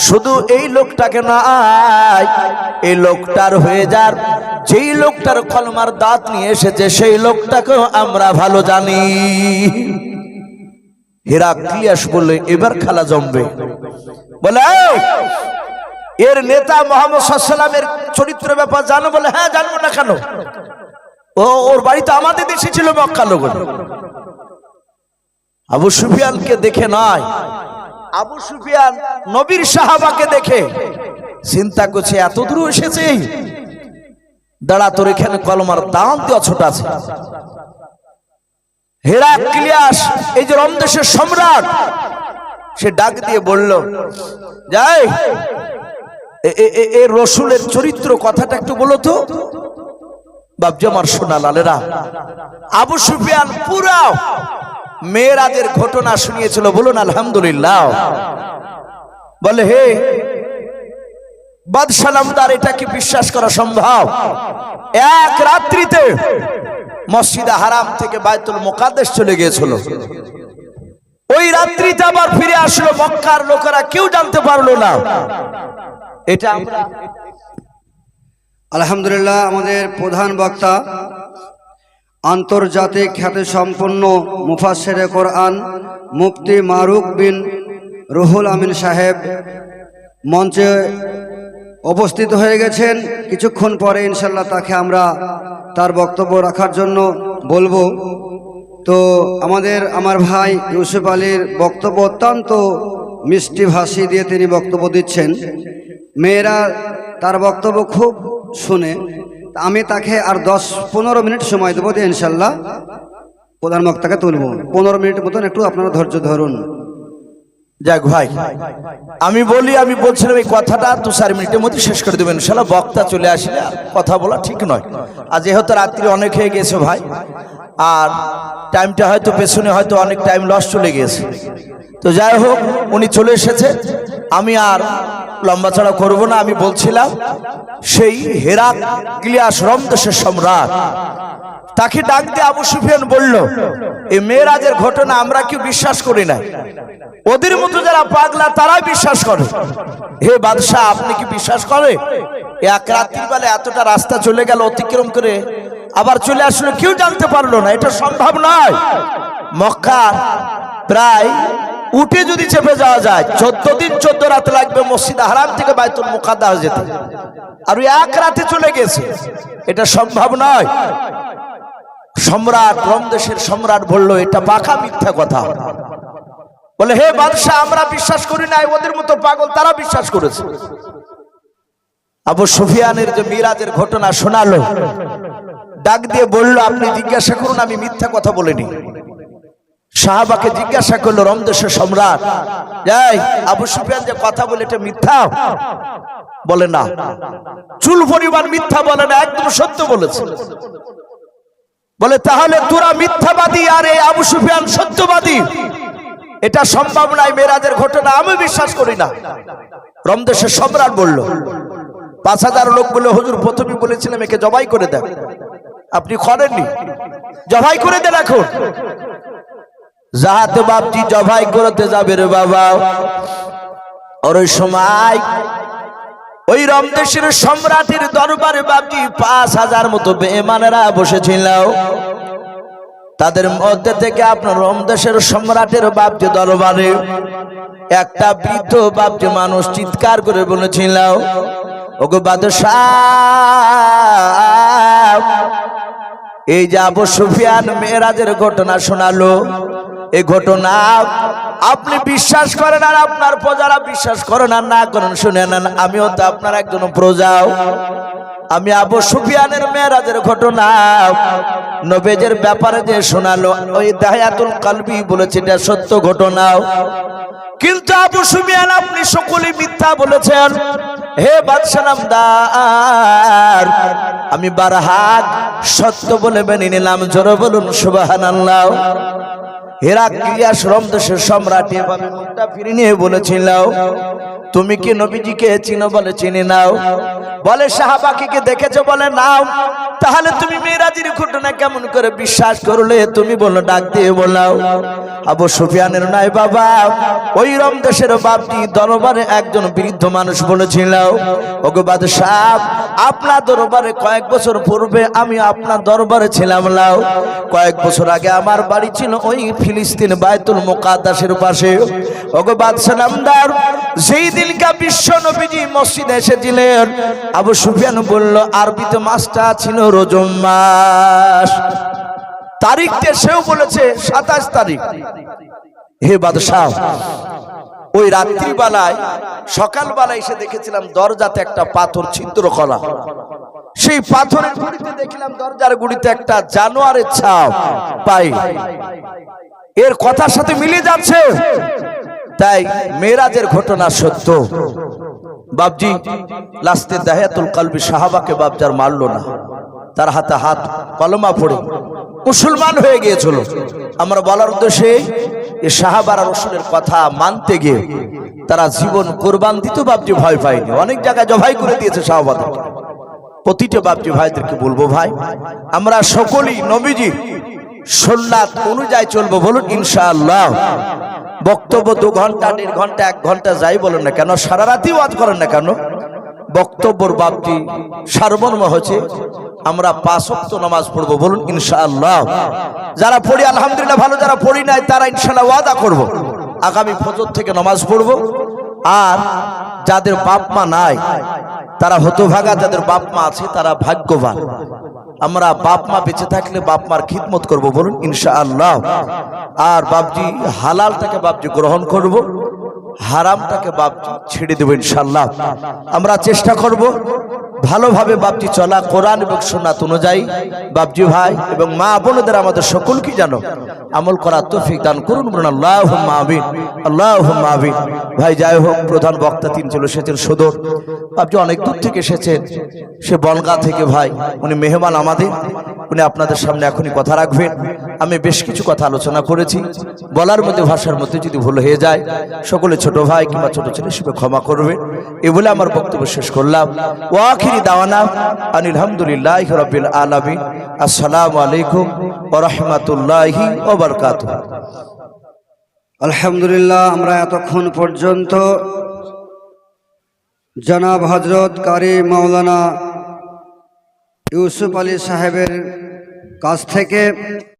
S1: শুধু এই লোকটাকে নয়, এই লোকটার হয়ে যার, যেই লোকটার কলমার দাঁত নিয়ে এসেছে সেই লোকটাকেও আমরা ভালো জানি। হিরাক্লিয়াস বললে, এবার খেলা জমবে। বলে এর নেতা মুহাম্মদ সাল্লাল্লাহু আলাইহি ওয়াসাল্লামের চরিত্র ব্যাপার জানো? বলে হ্যাঁ জানবো না কেন, ওর বাড়ি তো আমাদের দেশে ছিল মক্কা নগরে। আবু সুফিয়ানকে দেখে নয়, আবু সুফিয়ান নবীর সাহাবাকে দেখে চিন্তা করছে, এত দূর এসেছে, দাঁড়া তোর এখানে কলমার দাম দেওয়া ছোট আছে। হিরাক্লিয়াস এই যে রোম দেশের সম্রাট, সে ডাক দিয়ে বলল, যাই এ রসুলের চরিত্র কথাটা একটু বলো তো। বাপজি আমার সোনা লালেরা, আবু সুফিয়ান পুরা মেরাজের ঘটনা শুনিয়েছিল, বলুন আলহামদুলিল্লাহ। বলে হে বাদশাহ নামদার, এটা কি বিশ্বাস করা সম্ভব? এক রাত্রিতে মসজিদে হারাম থেকে বাইতুল মুকাদ্দাস চলে গিয়েছিল, ওই রাত্রিতে আবার ফিরে আসলো, মক্কার লোকেরা কেউ জানতে পারলো না। এটা আমরা
S2: আলহামদুলিল্লাহ, আমাদের প্রধান বক্তা আন্তর্জাতিক খ্যাতিসম্পন্ন মুফাসসিরে কোরআন মুফতি মারুক বিন রুহুল আমিন সাহেব মঞ্চে উপস্থিত হয়ে গেছেন। কিছুক্ষণ পরে ইনশাল্লাহ তাকে আমরা তার বক্তব্য রাখার জন্য বলবো। তো আমার ভাই ইউসুফ আলীর বক্তব্য অত্যন্ত মিষ্টি ভাষী দিয়ে তিনি বক্তব্য দিচ্ছেন। মেয়েরা তার বক্তব্য খুব শুনে, আমি তাকে আর 10-15 মিনিট সময় দেবো দিয়ে ইনশাল্লাহ প্রধান বক্তাকে তুলব। 15 মিনিট মতন একটু আপনারা ধৈর্য ধরুন।
S1: যাক ভাই, আমি বলছিলাম এই কথাটা 2-4 মিনিটের মধ্যে শেষ করে দেবেন ইনশাআল্লাহ। বক্তা চলে আসলে কথা বলা ঠিক নয়। আর যেহেতু রাত্রি অনেক হয়ে গেছে ভাই, আর টাইমটা হয়তো পেছনে হয়তো অনেক টাইম লস চলে গেছে। তো যাই হোক, উনি চলে এসেছে, আমি আর লম্বা চড়া করবো না। আমি বলছিলাম সেই হেরাক্লিয়াস রোম দেশের সম্রাট, তাকে ডাক দিয়ে আবু সুফিয়ান বলল, এই মেরাজের ঘটনা আমরা কেউ বিশ্বাস করি না, ওদের মতো যারা পাগলা তারাই বিশ্বাস করে। হে বাদশাহ, আপনি কি বিশ্বাস করে? এক রাত্রির বেলা এতটা রাস্তা চলে গেল, অতিক্রম করে আবার চলে আসলো, কেউ জানতে পারলো না, এটা সম্ভব নয়। মক্কা প্রায় উঠে যদি চেপে যাওয়া যায় 14 দিন 14 রাত লাগবে মসজিদ হারাম থেকে বাইতুল মুকাদ্দাস যেতে, আর এক রাতে চলে গেছে, এটা সম্ভব নয়। সম্রাট, রোম দেশের সম্রাট বলল, এটা পাকা মিথ্যা কথা। বলে, হে বাদশাহ, আমরা বিশ্বাস করি না, ওদের মতো পাগল তারা বিশ্বাস করেছে। আবু সুফিয়ানের যে মিরাজের ঘটনা শোনালো, ডাক দিয়ে বলল, আপনি জিজ্ঞাসা করুন, আমি মিথ্যা কথা বলিনি। সাহাবাকে জিজ্ঞাসা করলো, রোম দেশের সম্রাট, যাই আবু সুফিয়ান যে কথা বলে এটা মিথ্যা? বলে না, চুল পরিমাণ মিথ্যা বলে না, একদম সত্য বলেছে। বলে, তাহলে তোরা মিথ্যাবাদী আর এই আবু সুফিয়ান সত্যবাদী, এটা সম্ভব নয়, মেরাজের ঘটনা আমি বিশ্বাস করি না। রোম দেশের সম্রাট বলল, 5000 লোক বলে, হুজুর প্রথমেই বলেছিলাম একে জবাই করে দেন, আপনি করেননি, জবাই করে দেন। এখন যাহাতে বাপজি জবাই করতে যাবে রে বাবা, আর ওই সময় ওই রোম দেশের সম্রাটের দরবারে বাপজি 5000 মতো বেঈমানেরা বসেছিল। তাদের মধ্যে থেকে আপনার রোম দেশের সম্রাটের বাপজি দরবারে একটা বৃদ্ধ বাপজি মানুষ চিৎকার করে বলেছিল, ওগো বাদশাহ, এই যে আবু সুফিয়ান মেরাজের ঘটনা শোনালো, এই ঘটনা আপনি বিশ্বাস করেন আর আপনার প্রজারা বিশ্বাস করেন আর না করেন, শুনে নেন, আমিও তো আপনার একজন প্রজাও। আমি আবু সুফিয়ানের মেরাজের ঘটনা নবীজের ব্যাপারে যে শোনালো, ওই দাহিয়াতুল কলবি বলেছে এটা সত্য ঘটনা, কিন্তু আবু সুফিয়ান আপনি সকলেই মিথ্যা বলেছেন। হে বাদশা নামদার, আমি বারহাক সত্য বলে মেনে নিলাম, জোরে বলুন সুবহানাল্লাহ। হেরাক্লিয়াস রোম দেশের সম্রাট এভাবে মুখটা ফিরে নিয়ে বলেছিল, তুমি কি নবীজিকে চিনো? বলে, চিনি নাও। বলে, সাহাবাকে দেখেছো? বলে, নাও। তাহলে তুমি মেরাজের ঘটনা কেমন করে বিশ্বাস করলে? তুমি বলো, ডাক দিয়ে বলাও। আবু সুফিয়ানের নাই বাবা, ওই রোম দেশের বাপটি দরবারে একজন বৃদ্ধ মানুষ বলেছিল, ওগো বাদশাহ, আপনার দরবারে কয়েক বছর পূর্বে আমি আপনার দরবারে ছিলাম। লাও, কয়েক বছর আগে আমার বাড়ি ছিল ওই ফিলিস্তিন বাইতুল মুকাদ্দাসের পাশে। ওগো বাদশা নামদার, যেই দিনকা বিশ্ব নবীজি মসজিদে এসেছিলেন, আবু সুফিয়ান বলল, আরবিতে মাসটা ছিল রজব মাস। তারিখটা সেও বলেছে 27 তারিখ। হে বাদশাহ, ওই রাত্রিবেলায় সকালবেলায় এসে দেখেছিলাম দরজাতে একটা পাথর ছিদ্র করা, সেই পাথরের গুড়িতে দেখলাম দরজার গুড়িতে একটা জানোয়ারের ছাপ পাই। এর কথার সাথে মিলে যাচ্ছে, তাই মেরাজের ঘটনা সত্য। বাপজি লাস্টে দাহিয়াতুল কলবি সাহাবাকে বাপজার মারলো না, তার হাতে হাত কলমা পড়ে মুসলমান হয়ে গিয়েছিল। আমরা বলার উদ্দেশ্যে এই সাহাবারা রাসূলের কথা মানতে গিয়ে তারা জীবন কুরবান দিত, বাপজি ভয় পায়নি। অনেক জায়গায় জবাই করে দিয়েছে সাহাবাদের। প্রতিটা বাপজি ভাইদেরকে বলবো, ভাই আমরা সকলেই নবীজি সুন্নাত অনুযায়ী চলবো, বলুন ইনশাআল্লাহ। বক্তব্য 2 ঘন্টা 1.5 ঘন্টা 1 ঘন্টা যাই বলেন না কেন, সারা রাতি ওয়াজ করেন না কেন, বক্তব্যর বাপটি সারমর্ম হচ্ছে আমরা 5 ওয়াক্ত নামাজ পড়বো, বলুন ইনশাআল্লাহ। যারা পড়ি আলহামদুলিল্লাহ ভালো, যারা পড়ি নাই তারা ইনশাআল্লাহ ওয়াদা করব আগামী ফজর থেকে নামাজ পড়বো। আর যাদের বাপ মা নাই তারা হতভাগা, যাদের বাপ মা আছে তারা ভাগ্যবান। আমরা বাপ মা বেঁচে থাকলে বাপ মার খিদমত করব, বলুন ইনশাআল্লাহ। আর বাপজি হালালটাকে বাপজি গ্রহণ করব, হারামটাকে বাপজি ছেড়ে দেব ইনশাআল্লাহ। আমরা চেষ্টা করব ভালোভাবে বাপজি চলা, কোরআন এবং সুন্নাত অনুযায়ী। বাপজি ভাই এবং মা বোনদের আমাদের সকলকে যেন আমল করার তৌফিক দান করুন, বলুন আল্লাহুম্মা আমিন, আল্লাহুম্মা আমিন। ভাই যাই হোক, প্রধান বক্তা তিন চলে এসেছেন সদর, বাপজি অনেক দূর থেকে এসেছেন, সে বনগাঁ থেকে ভাই, উনি মেহমান আমাদের, উনি আপনাদের সামনে এখনই কথা রাখবেন। আমি বেশ কিছু কথা আলোচনা করেছি, বলার মধ্যে ভাষার মধ্যে যদি ভুল হয়ে যায় সকলে ছোট ভাই কিংবা ছোট ছেলে হিসেবে ক্ষমা করবে, এ বলে আমার বক্তব্য শেষ করলাম। ওয়া আখিরি দাওয়ানা আনিল হামদুলিল্লাহি রাব্বিল আলামিন। আসসালামু আলাইকুম ওয়া রাহমাতুল্লাহি ওয়া বারাকাতুহু।
S2: আলহামদুলিল্লাহ, আমরা এতক্ষণ পর্যন্ত জনাব হযরত কারি মাওলানা ইউসুফ আলী সাহেবের কাছ থেকে